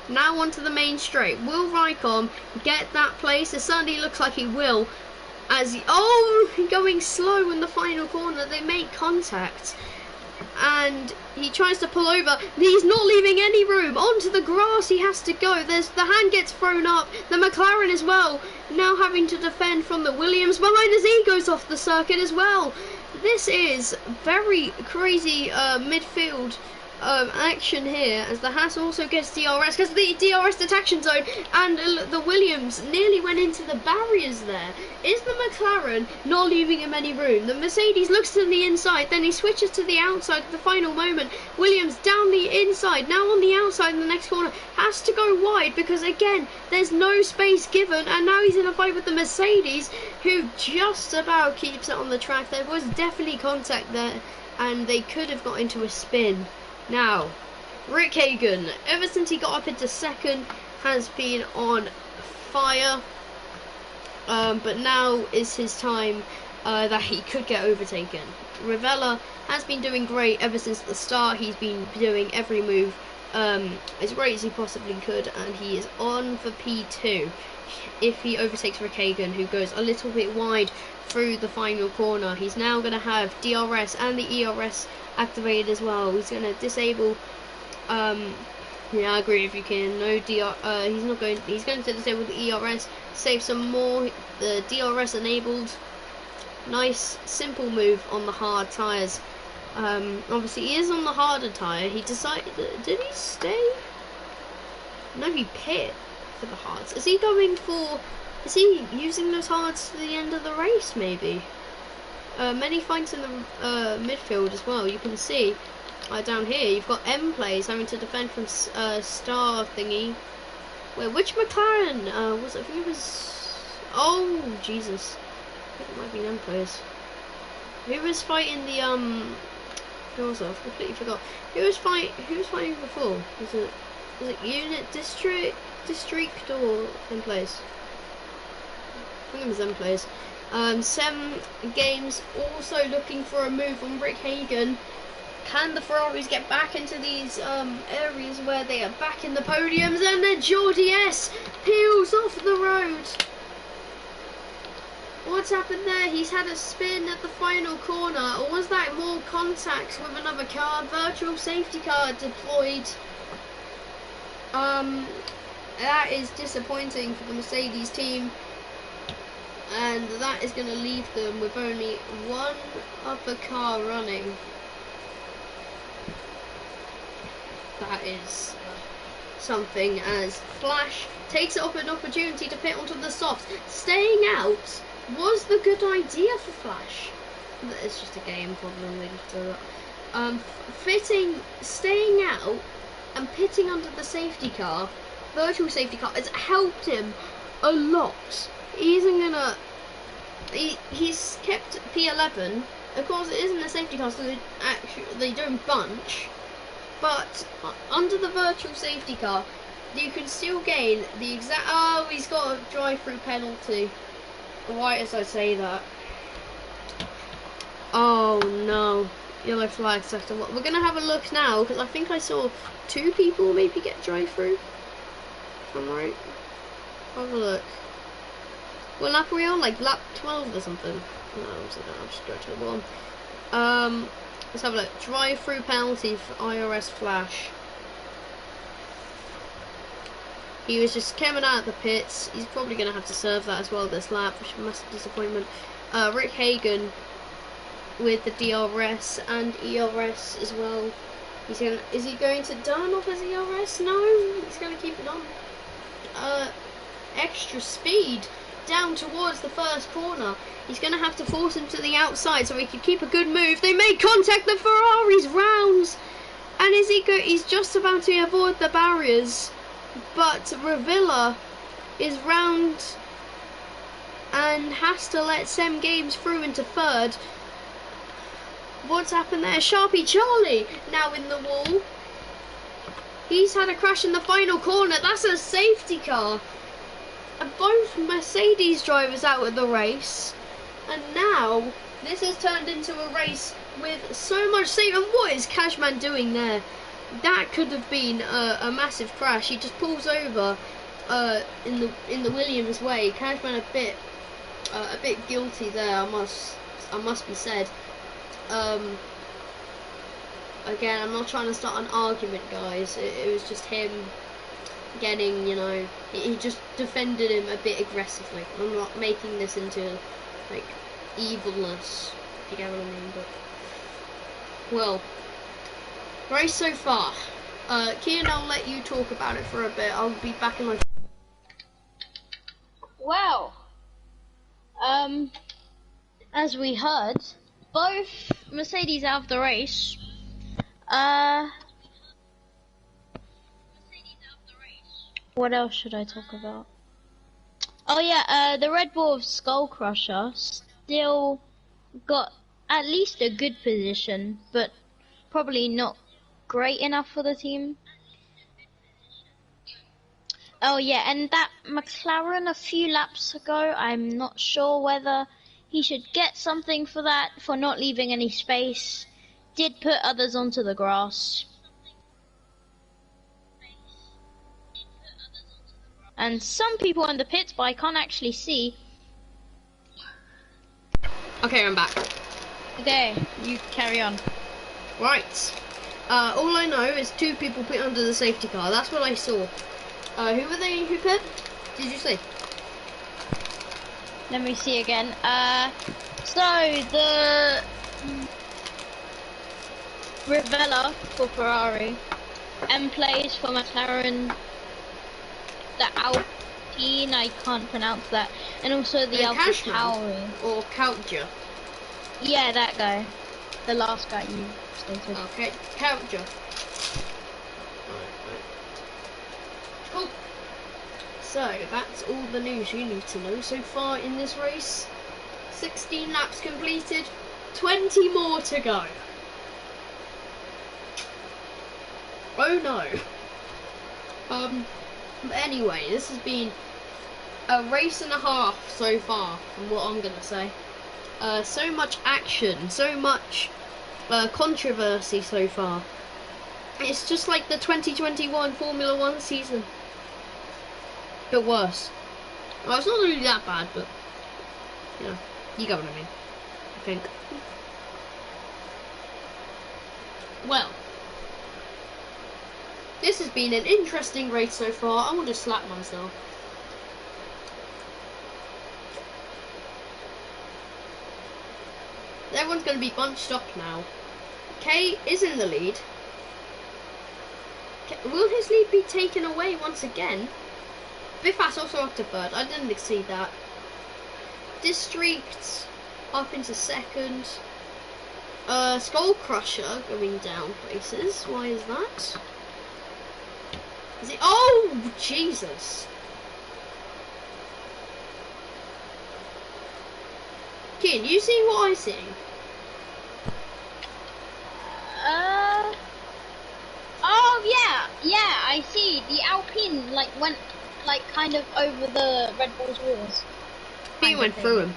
Now onto the main straight. Will Rycom get that place? It certainly looks like he will. As he, going slow in the final corner. They make contact. and he tries to pull over. He's not leaving any room. Onto the grass he has to go. The hand gets thrown up. The McLaren as well, now having to defend from the Williams behind as he goes off the circuit as well. This is very crazy midfield action here, as the Haas also gets DRS because the DRS detection zone, and the Williams nearly went into the barriers there. Is the McLaren not leaving him any room? The Mercedes looks to the inside, then he switches to the outside at the final moment. Williams down the inside, now on the outside in the next corner, has to go wide because again there's no space given, and now he's in a fight with the Mercedes, who just about keeps it on the track. There was definitely contact there, and they could have got into a spin. Now, Rick Hagan, ever since he got up into second, has been on fire. But now is his time that he could get overtaken. Ravella has been doing great ever since the start. He's been doing every move as great as he possibly could, and he is on for P2 if he overtakes Rick Hagan, who goes a little bit wide through the final corner. He's now going to have DRS and the ERS activated as well. He's going to disable yeah, I agree if you can. No he's going to disable the ERS, save some more. The DRS enabled. Nice simple move on the hard tyres. Obviously he is on the harder tyre. He decided, did he stay? No, he pit for the hards. Is he using those hards to the end of the race maybe? Many fights in the midfield as well. You can see down here you've got M plays having to defend from star thingy. Wait, which McLaren was it? I think it was, oh Jesus, I think it might be M plays. Who was fighting the who was it? I completely forgot. Who was fighting before? Was it Unit District or M plays? I think it was M plays. Sem Games also looking for a move on Rick Hagan. Can the Ferraris get back into these areas where they are back in the podiums? And then Geordie S peels off the road. What's happened there? He's had a spin at the final corner, or was that more contact with another car? Virtual safety car deployed. That is disappointing for the Mercedes team, and that is going to leave them with only one other car running. That is something, as Flash takes it up an opportunity to pit onto the softs. Staying out was the good idea for Flash. It's just a game problem. They just do that. Staying out and pitting under the safety car, virtual safety car, has helped him a lot. He isn't gonna. He's kept P11. Of course, it isn't a safety car, so they don't bunch. But under the virtual safety car, you can still gain the exact. Oh, he's got a drive-through penalty. Why as I say that? Oh no, yellow flag sector. We're gonna have a look now, because I think I saw 2 people maybe get drive-through. If I'm right. Have a look. What lap are we on? Like lap 12 or something? No, I'll just go to the bottom. Let's have a look. Drive-through penalty for IRS Flash. He was just coming out of the pits. He's probably going to have to serve that as well this lap, which is a massive disappointment. Rick Hagan with the DRS and ERS as well. Is he going to turn off his ERS? No, he's going to keep it on. Extra speed down towards the first corner. He's going to have to force him to the outside so he can keep a good move. They make contact. The Ferrari's rounds, and he's just about to avoid the barriers, but Ravilla is round and has to let Sem Games through into third. What's happened there? Sharpie Charlie now in the wall. He's had a crash in the final corner. That's a safety car. And both Mercedes drivers out of the race. And now this has turned into a race with so much safety. And what is Cashman doing there? That could have been a massive crash. He just pulls over in the Williams way. Cashman a bit guilty there. I must be said. again, I'm not trying to start an argument, guys. It was just him getting, you know, he just defended him a bit aggressively. I'm not making this into, like, evilness, if you get what I mean, but... Well, race so far. Kian, I'll let you talk about it for a bit. I'll be back in like... Well, as we heard, both Mercedes out of the race. What else should I talk about? Oh yeah, the Red Bull of Skull Crusher still got at least a good position, but probably not great enough for the team. Oh yeah, and that McLaren a few laps ago, I'm not sure whether he should get something for that, for not leaving any space. Did put others onto the grass. And some people in the pits, but I can't actually see. Okay, I'm back. Okay, you carry on. Right. All I know is 2 people put under the safety car. That's what I saw. Who were they who put? Did you see? Let me see again. So the Rivella for Ferrari, M plays for McLaren, the Alpine, I can't pronounce that, and also the AlphaTauri. Or Coucher. Yeah, that guy. The last guy you stated. Okay, Coucher. Cool. So, that's all the news you need to know so far in this race. 16 laps completed, 20 more to go. Oh no. But anyway, this has been a race and a half so far, from what I'm gonna say. So much action, so much controversy so far. It's just like the 2021 Formula 1 season, but worse. Well, it's not really that bad, but you know, you get what I mean, I think. Well, this has been an interesting race so far. I want to slap myself. Everyone's going to be bunched up now. Kay is in the lead. Will his lead be taken away once again? Biffas also up to 3rd. I didn't see that. District up into 2nd. Skull Crusher going down places. Why is that? Is it? Oh, Jesus! Kid, you see what I see? Oh yeah, I see. The Alpine like went like kind of over the Red Bull's wheels. He went through him.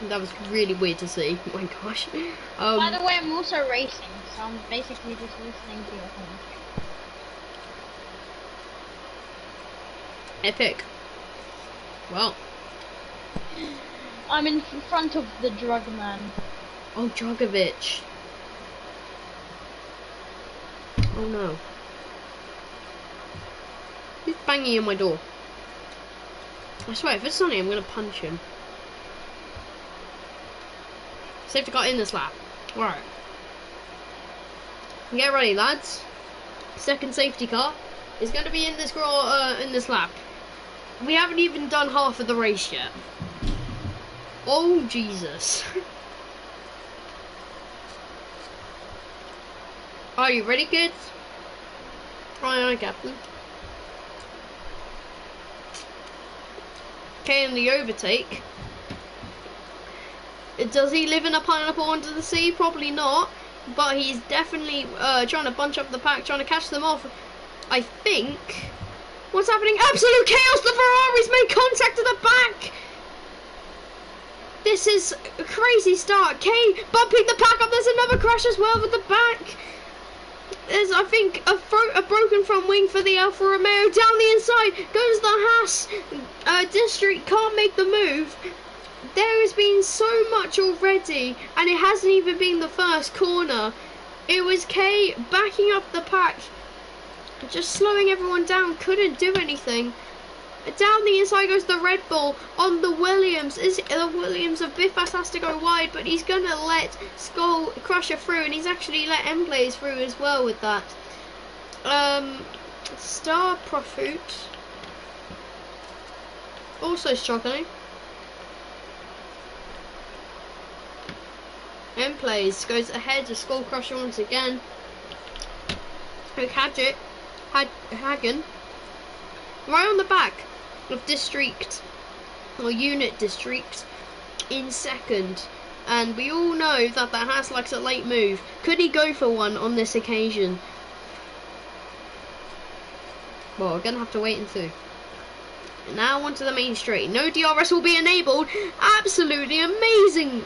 That was really weird to see. Oh my gosh. By the way, I'm also racing, so I'm basically just listening to your commentary. Epic. Well. I'm in front of the drug man. Oh, Drogovic. Oh no. Who's banging on my door? I swear, if it's Sonny, I'm gonna punch him. Safety car in this lap. Alright. Get ready, lads. Second safety car is going to be in this lap. We haven't even done half of the race yet. Oh, Jesus. Are you ready, kids? Aye, Captain. Okay, in the overtake. Does he live in a pineapple under the sea? Probably not. But he's definitely trying to bunch up the pack, trying to catch them off. I think. What's happening? Absolute chaos! The Ferraris made contact to the back! This is a crazy start. Kane bumping the pack up. There's another crash as well with the back. There's, I think, a broken front wing for the Alfa Romeo. Down the inside goes the Haas. District can't make the move. there has been so much already, and it hasn't even been the first corner. It was K backing up the pack, just slowing everyone down, couldn't do anything. Down the inside goes the Red Bull on the Williams. The Williams of Biffas has to go wide, but he's going to let Skull Crusher through, and he's actually let M-Plays through as well with that. Star Profit also struggling. M-Plays goes ahead of Skull Crusher once again. Hagen right on the back of District or Unit District in second, and we all know that Haas likes a late move. Could he go for one on this occasion? Well, we're gonna have to wait and see. Now onto the main straight. No DRS will be enabled. Absolutely amazing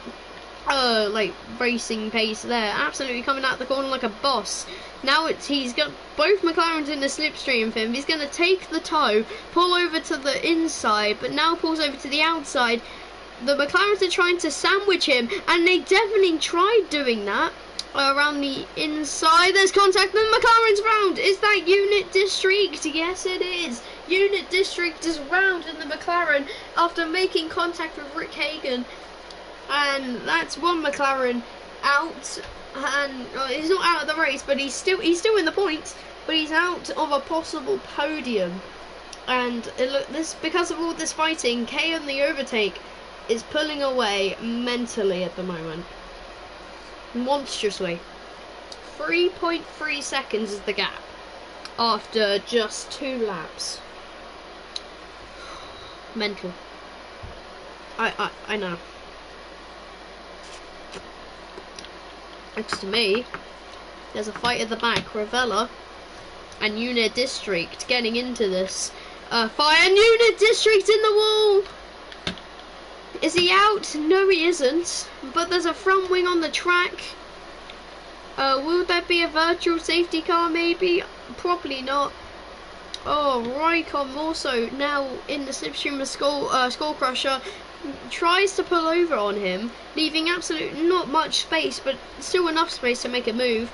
like racing pace there, absolutely coming out the corner like a boss. Now he's got both McLarens in the slipstream for him. He's going to take the toe, pull over to the inside, but now pulls over to the outside. The McLarens are trying to sandwich him, and they definitely tried doing that around the inside. There's contact, and the McLaren's round. Is that Unit District? Yes, it is. Unit District is round in the McLaren after making contact with Rick Hagan. And that's one McLaren out, and he's not out of the race, but he's still in the points, but he's out of a possible podium. And because of all this fighting, K on the overtake is pulling away mentally at the moment, monstrously. 3.3 seconds is the gap after just 2 laps. Mental. I know. Next to me, there's a fight at the back. Ravella and Unit District getting into this fight, and Unit District in the wall. Is he out? No, he isn't. But there's a front wing on the track. Will there be a virtual safety car? Maybe. Probably not. Oh, Raikkonen also now in the slipstream of Skull Crusher. Tries to pull over on him, leaving absolutely not much space, but still enough space to make a move.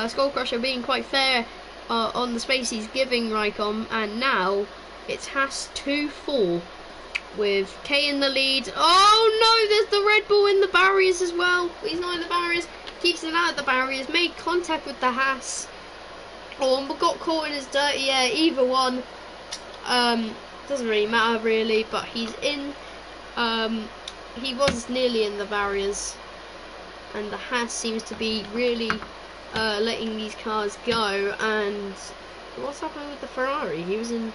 Skull Crusher being quite fair on the space he's giving Raikkonen, and now it's Haas 2-4 with K in the lead. Oh no, there's the Red Bull in the barriers as well. He's not in the barriers, keeps it out of the barriers, made contact with the Haas. Oh, and got caught in his dirty air. Either one, doesn't really matter really, but he's in. He was nearly in the barriers, and the Haas seems to be really letting these cars go. And what's happened with the Ferrari? He was in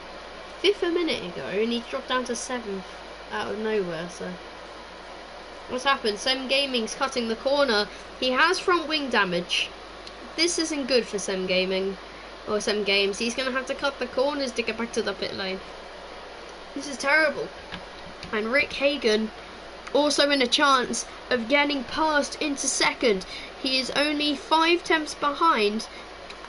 5th a minute ago, and he dropped down to 7th out of nowhere. So what's happened? Sem Gaming's cutting the corner. He has front wing damage. This isn't good for Sem Gaming or Sem Games. He's going to have to cut the corners to get back to the pit lane. This is terrible. And Rick Hagan also in a chance of getting past into second. He is only 5 tenths behind,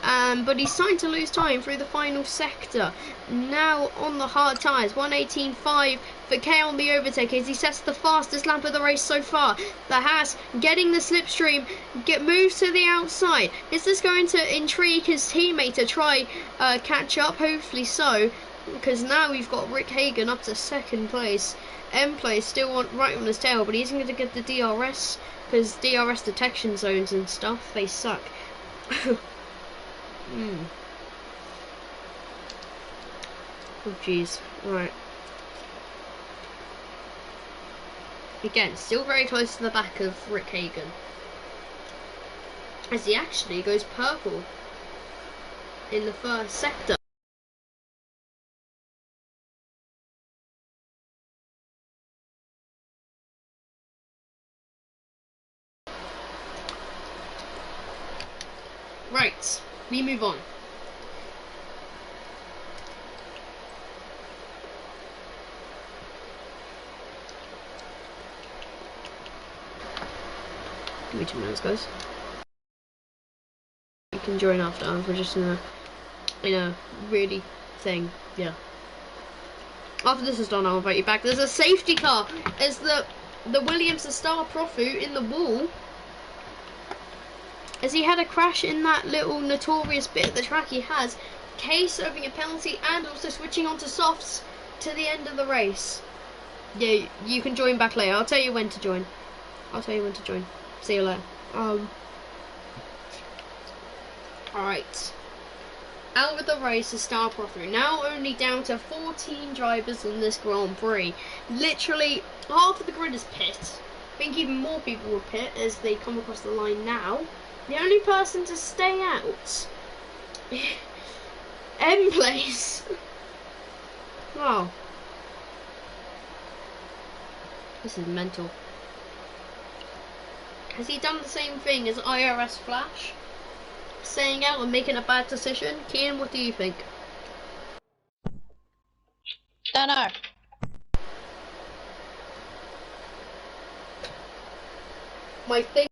but he's starting to lose time through the final sector. Now on the hard tyres, 1:18.5 for K on the overtake as he sets the fastest lap of the race so far. The Haas getting the slipstream, moves to the outside. Is this going to intrigue his teammate to try catch up? Hopefully so, because now we've got Rick Hagan up to 2nd place. M-Play still right on his tail, but he isn't going to get the DRS, because DRS detection zones and stuff, they suck. Oh jeez, right. Again, still very close to the back of Rick Hagan, as he actually goes purple in the first sector. Right, we move on. Give me 2 minutes, guys. You can join after. We're just in a really thing, yeah. After this is done, I'll invite you back. There's a safety car. There's the Williams, the star Profu, in the wall. As he had a crash in that little notorious bit of the track he has. K serving a penalty and also switching on to softs to the end of the race. Yeah, you can join back later. I'll tell you when to join. See you later. Alright. Out with the race is Star Profu. Now only down to 14 drivers in this Grand Prix. Literally half of the grid is pit. I think even more people will pit as they come across the line now. The only person to stay out, M place. Wow, this is mental. Has he done the same thing as IRS Flash, staying out and making a bad decision? Kian, what do you think? Don't know. My thing.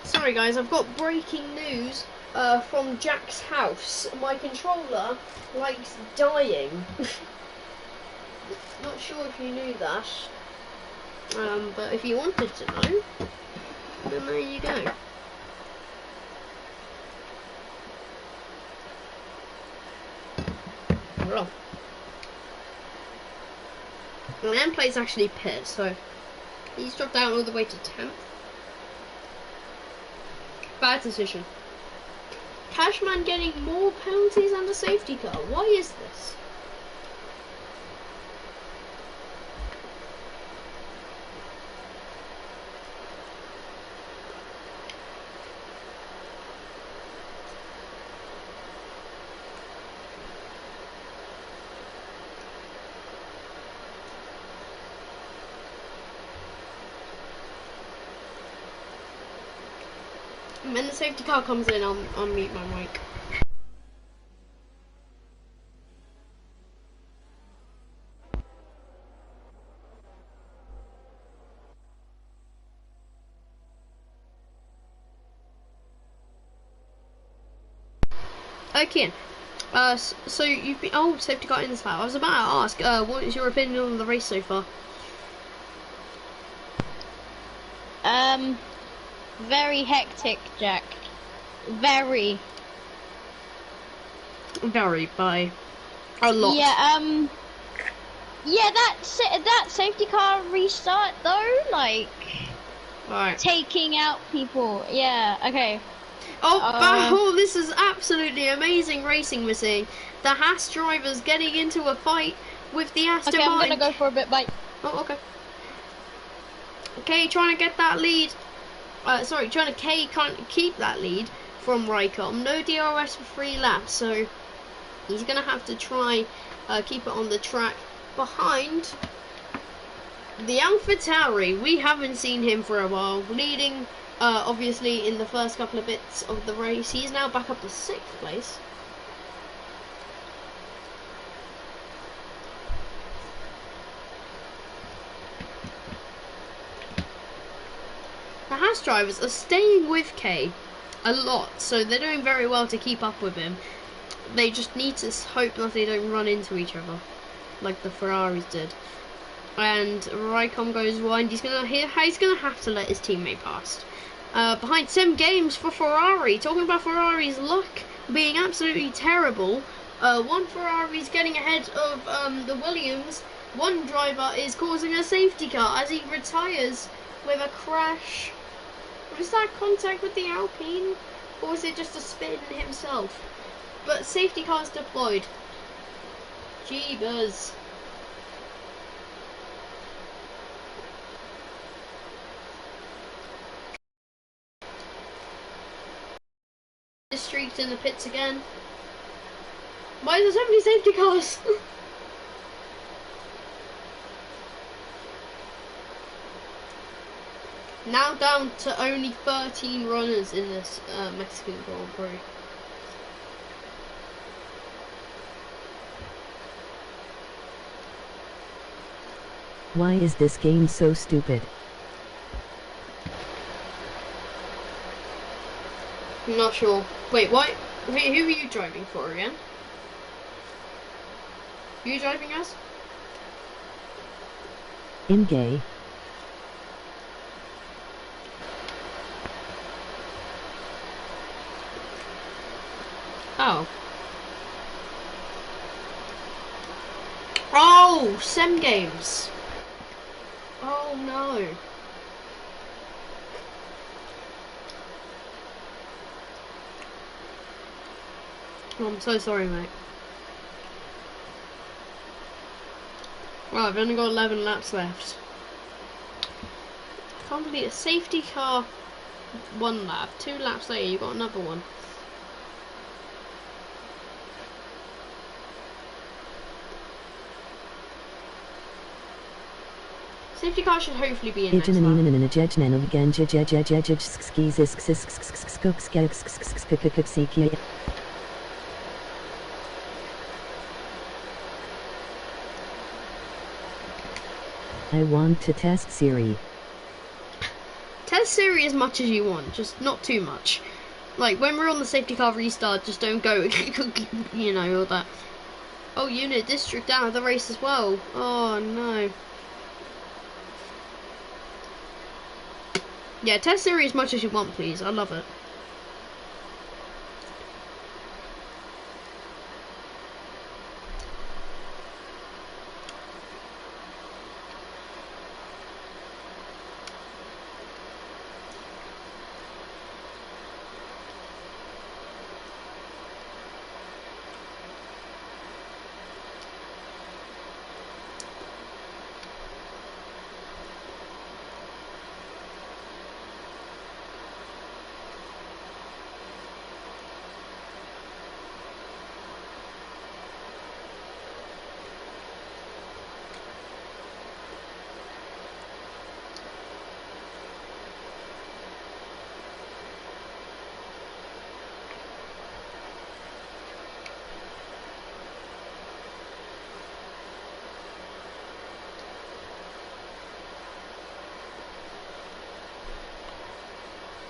Sorry guys, I've got breaking news from Jack's house. My controller likes dying. Not sure if you knew that, but if you wanted to know, then there you go. Well, and M plays actually pit, so he's dropped down all the way to 10th. Bad decision. Cashman getting more penalties and a safety car. Why is this? When the safety car comes in, I'll mute my mic. Okay. So you've been safety car in this lap. I was about to ask, what is your opinion on the race so far? Very hectic, Jack. Very. Very, by a lot. Yeah, yeah, that safety car restart though, like, Alright. taking out people. Yeah, okay. Oh, this is absolutely amazing racing we're seeing. The Haas drivers getting into a fight with the Aston Okay, I'm Martin. gonna go for a bit, bye. Oh, okay. Okay, trying to get that lead. Sorry, trying to keep that lead from Raikkonen. No DRS for 3 laps, so he's gonna have to try keep it on the track behind the AlphaTauri. We haven't seen him for a while, leading obviously in the first couple of bits of the race. He's now back up to 6th place. The Haas drivers are staying with K a lot, so they're doing very well to keep up with him. They just need to hope that they don't run into each other. like the Ferraris did. And Raikkonen goes wide. He's gonna have to let his teammate past. Behind 7 games for Ferrari. Talking about Ferrari's luck being absolutely terrible. One Ferrari's getting ahead of the Williams. One driver is causing a safety car as he retires with a crash. Was that contact with the Alpine? Or was it just a spin himself? But safety cars deployed. Jeebus. Streaked in the pits again. Why are there so many safety cars? Now down to only 13 runners in this Mexican Grand Prix. Why is this game so stupid? I'm not sure. Wait, what? Who are you driving for again? Who are you driving as? In gay. Oh. Oh, Sem Games. Oh no. Oh, I'm so sorry, mate. Well, I've only got 11 laps left. Can't believe a safety car 1 lap. 2 laps later, you got another one. Safety car should hopefully be in next lap. I want to test Siri. Test Siri as much as you want, just not too much. Like, when we're on the safety car restart, just don't go, you know, all that. Oh, unit district out of the race as well. Oh, no. Yeah, test Siri as much as you want, please. I love it.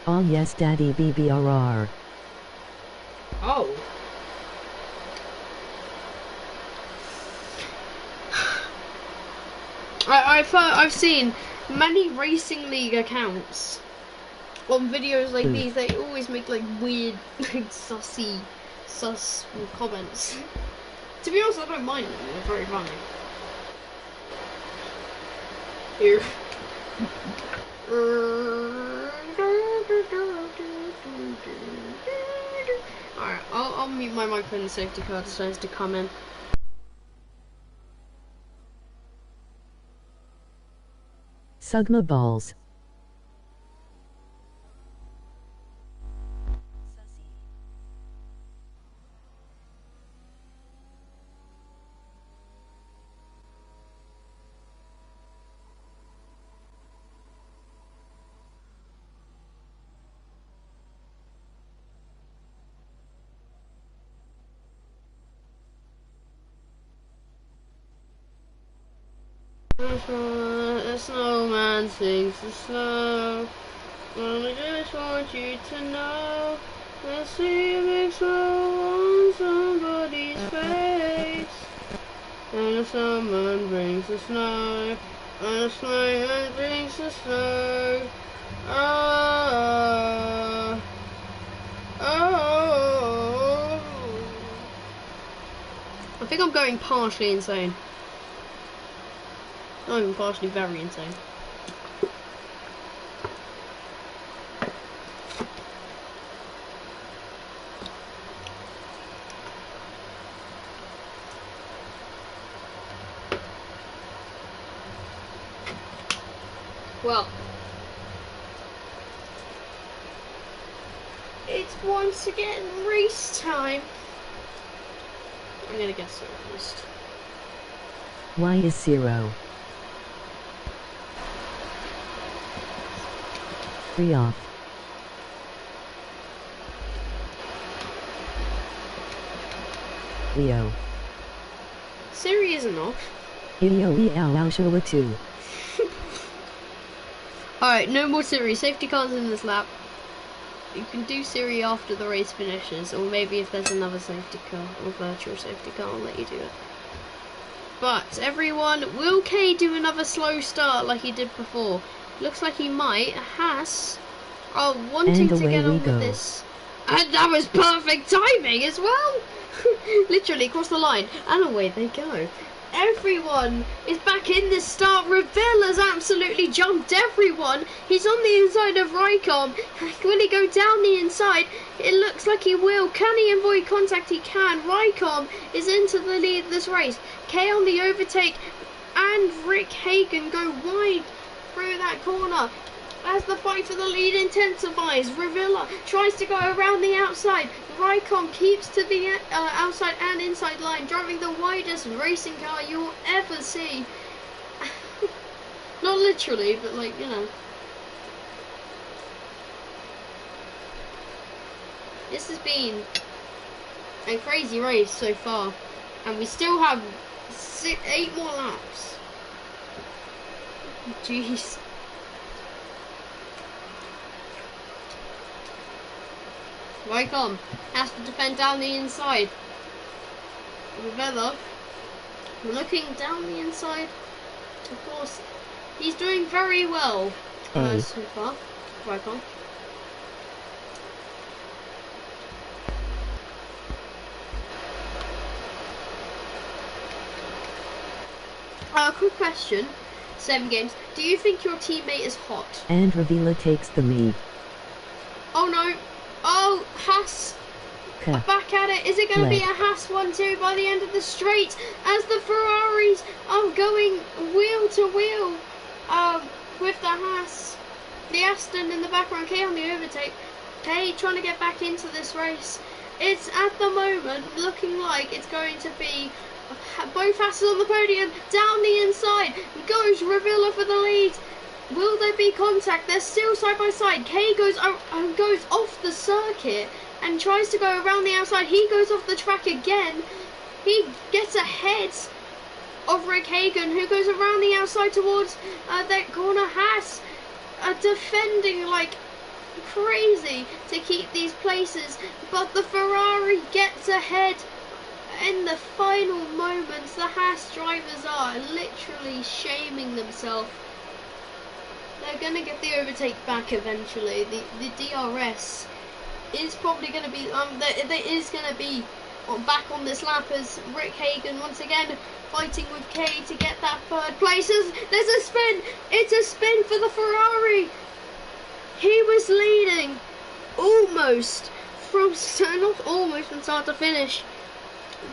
Oh yes daddy BBRR. Oh. I've seen many racing league accounts on videos like these. They always make like weird, like sus comments. To be honest, I don't mind them. They're very funny. Here. Alright, I'll mute my mic when the safety car decides to come in. Sugma balls. The snowman sings the snow, and I just want you to know, I see a big snow on somebody's face. And the summer brings the snow, and the snow brings the snow. Ah, oh. I think I'm going partially insane. Not even partially, very insane. Well, it's once again race time. I'm gonna guess so at least. Y is 0. 3 off. Leo. Siri isn't off. Ilio Liao Aoshawa 2. Alright, no more Siri. Safety cars in this lap. You can do Siri after the race finishes, or maybe if there's another safety car, or virtual safety car, I'll let you do it. But, everyone, will K do another slow start like he did before? Looks like he might. Haas are wanting to get on with this. And that was perfect timing as well! Literally across the line, and away they go. Everyone is back in this start. Ravella's absolutely jumped everyone. He's on the inside of Raikkonen. Will he go down the inside? It looks like he will. Can he avoid contact? He can. Raikkonen is into the lead of this race. K on the overtake, and Rick Hagan go wide through that corner. As the fight for the lead intensifies, Ravella tries to go around the outside. Raikkonen keeps to the outside and inside line, driving the widest racing car you'll ever see. Not literally, but like, you know. This has been a crazy race so far. And we still have 8 more laps. Jeez. Raikkonen has to defend down the inside. Ravella looking down the inside. Of course, he's doing very well so far. Raikkonen. Quick question. 7 games. Do you think your teammate is hot? And Ravella takes the lead. Oh no. Oh, Haas back at it. Is it going to be a Haas 1-2 by the end of the straight as the Ferraris are going wheel to wheel with the Haas? The Aston in the background, K on the overtake. K trying to get back into this race. It's at the moment looking like it's going to be both Haas on the podium. Down the inside goes Ravella for the lead. Will there be contact? They're still side by side. K goes off the circuit and tries to go around the outside. He goes off the track again. He gets ahead of Rick Hagan, who goes around the outside towards that corner. Haas defending like crazy to keep these places, but the Ferrari gets ahead. In the final moments, the Haas drivers are literally shaming themselves. They're going to get the overtake back eventually. The DRS is probably going to be there is going to be back on this lap as Rick Hagan once again fighting with K to get that 3rd place. There's a spin. It's a spin for the Ferrari. He was leading almost from start to finish,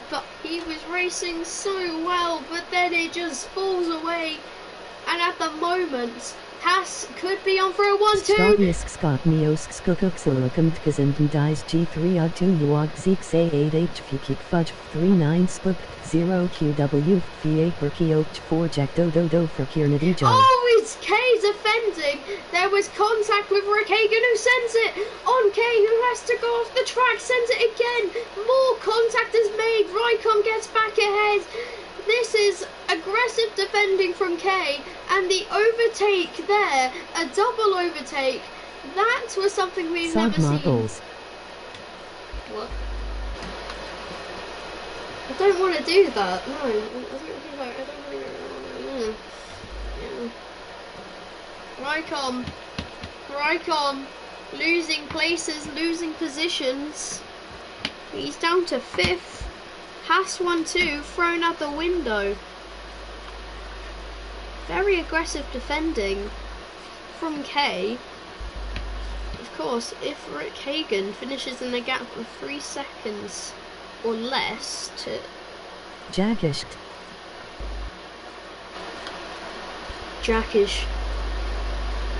but he was racing so well, but then it just falls away. And at the moment, Haas could be on for a 1-2. Stadisk skak miosk skukuksilakam tkazenden dies G3 og 2 uog zeeks A8 hfikik fudge 39 spuk 0 QW va per kiokt 4 jack do for Kiernadijo. Oh, it's K defending. There was contact with Rick Hagan, who sends it on K, who has to go off the track, sends it again. More contact is made. Raikkonen gets back ahead. This is aggressive defending from K, and the overtake there, a double overtake. That was something we've never seen. What? The don't want to do that. No, I don't think I don't really. Yeah. Rycom, losing places, losing positions. He's down to 5th. Haas 1-2, thrown out the window. Very aggressive defending from K. Of course, if Rick Hagan finishes in a gap of 3 seconds or less to Jackish.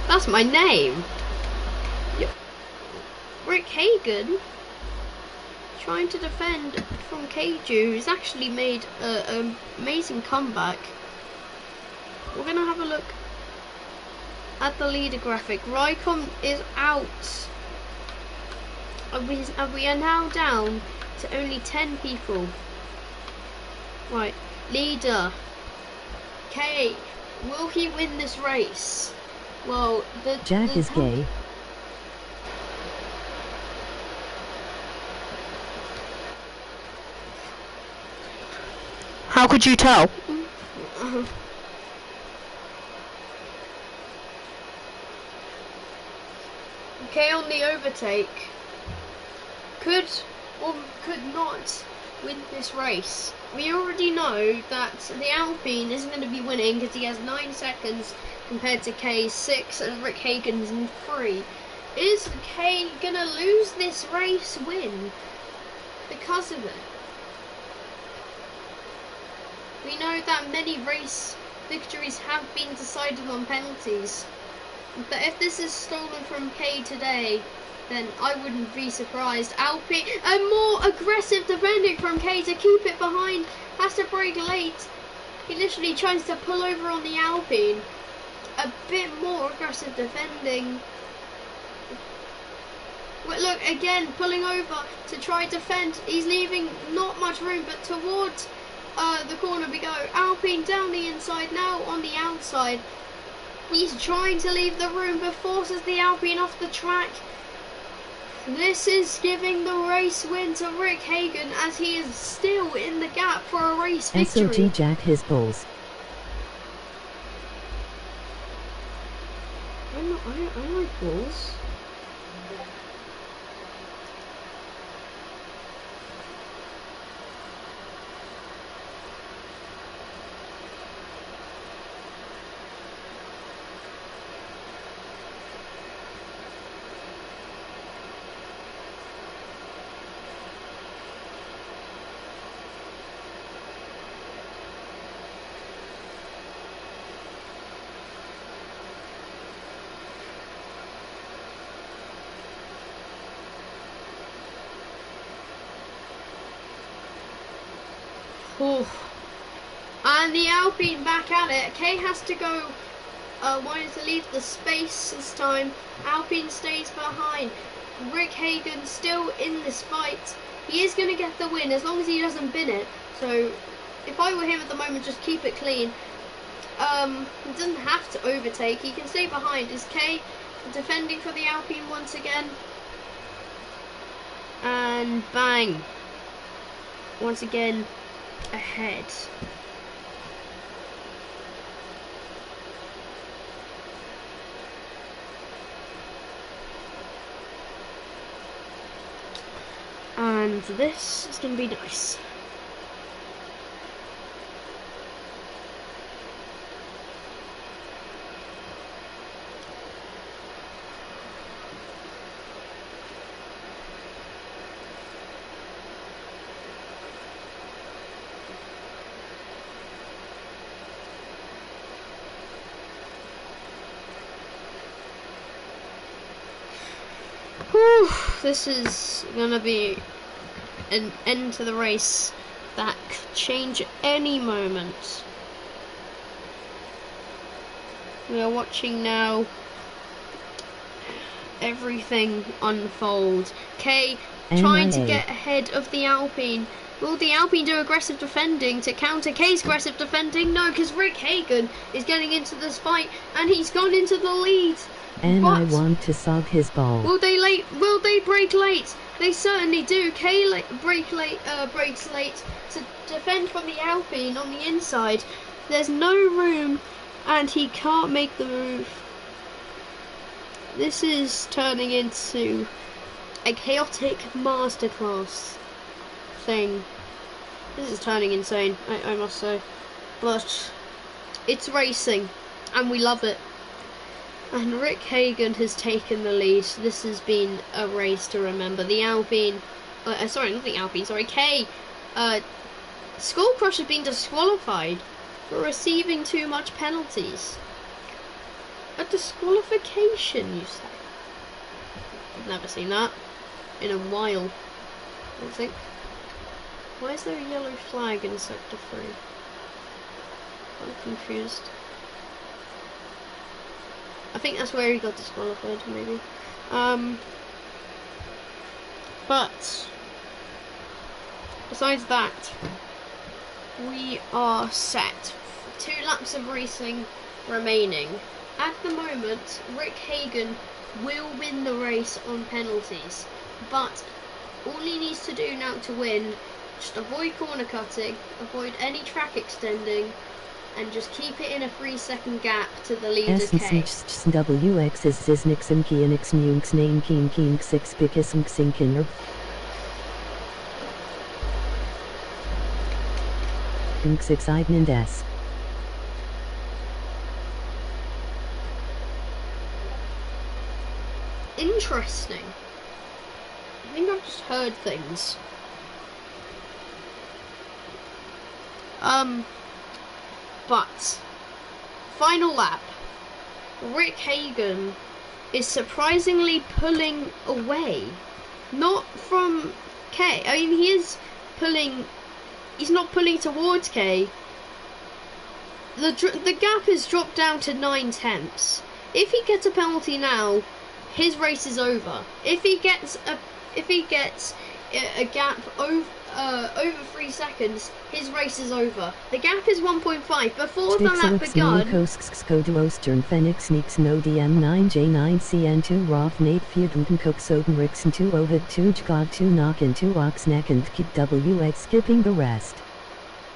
That's my name. Yep. Rick Hagan trying to defend from Keiju, who's actually made an amazing comeback. We're going to have a look at the leader graphic. Rycom is out. And we are now down to only 10 people. Right, leader. K, will he win this race? Well, Jack is gay. How could you tell? K on the overtake could or could not win this race. We already know that the Alpine isn't going to be winning because he has 9 seconds compared to K's 6 and Rick Hagan's 3. Is K gonna lose this race win because of it? We know that many race victories have been decided on penalties, but if this is stolen from K today, then I wouldn't be surprised. Alpine, a more aggressive defending from K to keep it behind, has to brake late. He literally tries to pull over on the Alpine. A bit more aggressive defending. But look, again, pulling over to try to defend. He's leaving not much room, but towards the corner we go. Alpine down the inside, now on the outside. He's trying to leave the room, but forces the Alpine off the track. This is giving the race win to Rick Hagan, as he is still in the gap for a race victory. SOG Jack his balls. I like balls. Oof. And the Alpine back at it. K has to go, wanting to leave the space this time. Alpine stays behind. Rick Hagan still in this fight. He is going to get the win as long as he doesn't bin it. So if I were him at the moment, just keep it clean. He doesn't have to overtake. He can stay behind. Is K defending for the Alpine once again? And bang. Once again, ahead. And this is going to be nice. Whew, this is gonna be an end to the race that could change at any moment. We are watching now everything unfold. K trying to get ahead of the Alpine. Will the Alpine do aggressive defending to counter K's aggressive defending? No, because Rick Hagan is getting into this fight and he's gone into the lead. And but I want to suck his ball. Will they brake late? They certainly do. Breaks late to defend from the Alpine on the inside. There's no room, and he can't make the move. This is turning into a chaotic masterclass thing. This is turning insane, I must say. But it's racing, and we love it. And Rick Hagan has taken the lead. This has been a race to remember. The Alpine, sorry, not the Alpine, sorry, K. Skullcrush has been disqualified for receiving too much penalties. A disqualification, you say? I've never seen that in a while, I think. Why is there a yellow flag in Sector 3? I'm confused. I think that's where he got disqualified, maybe. But besides that, we are set. 2 laps of racing remaining. At the moment, Rick Hagan will win the race on penalties, but all he needs to do now to win, just avoid corner cutting, avoid any track extending, and just keep it in a 3-second gap to the leader K. WX is Zisnixen Kienix Nunx Name Keen Keen 6 Pickism Xinkinner. Nx Eidnand S. Interesting. I think I've just heard things. But final lap. Rick Hagan is surprisingly pulling away. Not from K. I mean, he is pulling. He's not pulling towards K. The gap has dropped down to 9/10. If he gets a penalty now, his race is over. If he gets a gap over 3 seconds, his race is over. The gap is 1.5. Before the lap begun, Ostern Phoenix Sneaks No DM9J9 CN2 Roth Nate Fudenten Cooksoden Rixen 2 Ovid 2 Jgod 2 Knock and 2 Oxneck and Kit WX skipping the rest.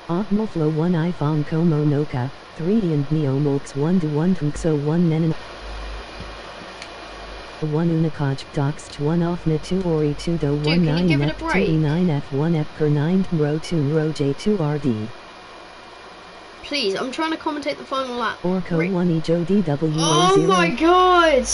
Opmoflo 1 iPhone Como Noka 3 and Neomolks 1 to 1 Trunkso 1 Nenan 1 Unikaj Dox 1 Offna 2 Ori 2 Do 1 9 Nep 2 E9 F1 Epker 9 Ro 2 Ro J2 RD. Please, I'm trying to commentate the final lap. Orco 1 E Joe DW Oh my god!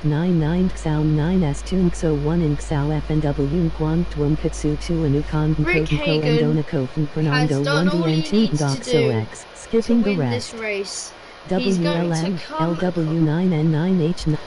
9 9 Xao 9 S2 Xo 1 in Xao FNW Quang Twum Katsu 2 and Ukan Rick Hagan Kofen has Fernando done 1 all he DN2 needs to Doxo do X skipping to the win rest. this race. He's going to WLM come. LW9N9H9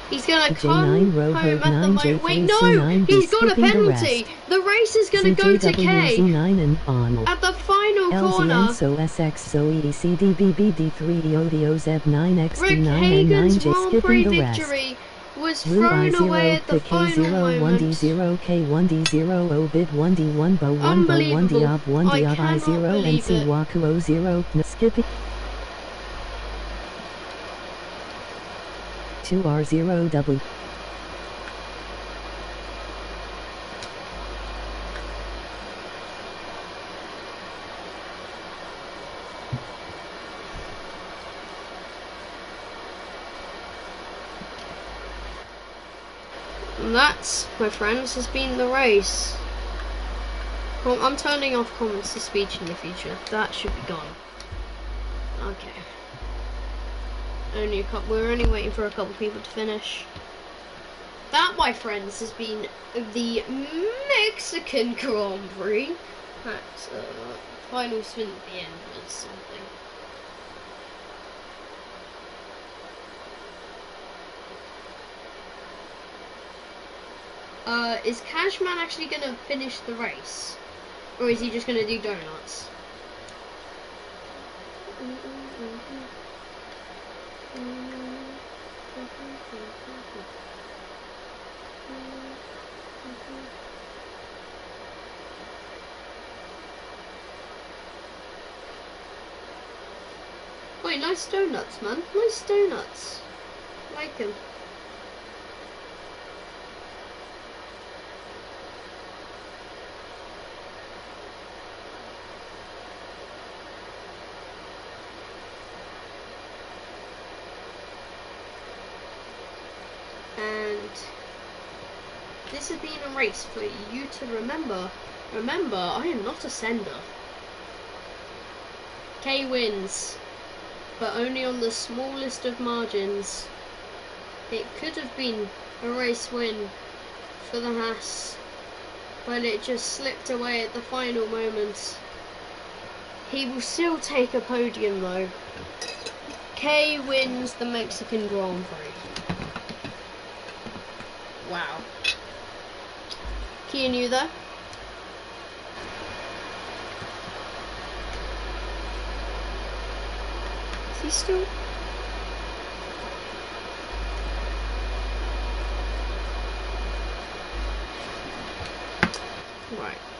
He's going to J9 come Row home Herd at the 9 moment. Wait, J3 no! C9 He's got a skipping the penalty. rest. The race is going to go to K. CJWZ9 and Arnold. At the final LZN corner, so SX so ECDBBD3 EODO ZEB9 Rick XD9 Hagan's N9J Grand Prix skipping the rest. victory was Blue thrown away I0 at the final moment. K0 1D0 K1D0 Obid 1D1 Bo 1 Bo 1 Unbelievable. Diob 1 I Diob cannot I0 believe NC it. Waku 0 skipping 2R0W. And that, my friends, has been the race. Well, I'm turning off comments to speech in the future. That should be gone. Okay. We're only waiting for a couple people to finish. That, my friends, has been the Mexican Grand Prix. That final spin at the end was something. Is Cashman actually going to finish the race? Or is he just going to do donuts? Wait, nice donuts, man. Nice donuts. Like them. this has been a race for you to remember. Remember, I am not a sender. K wins, but only on the smallest of margins. It could have been a race win for the Haas, but it just slipped away at the final moment. He will still take a podium though. K wins the Mexican Grand Prix. Wow. Kian, you there? Is he still? Right.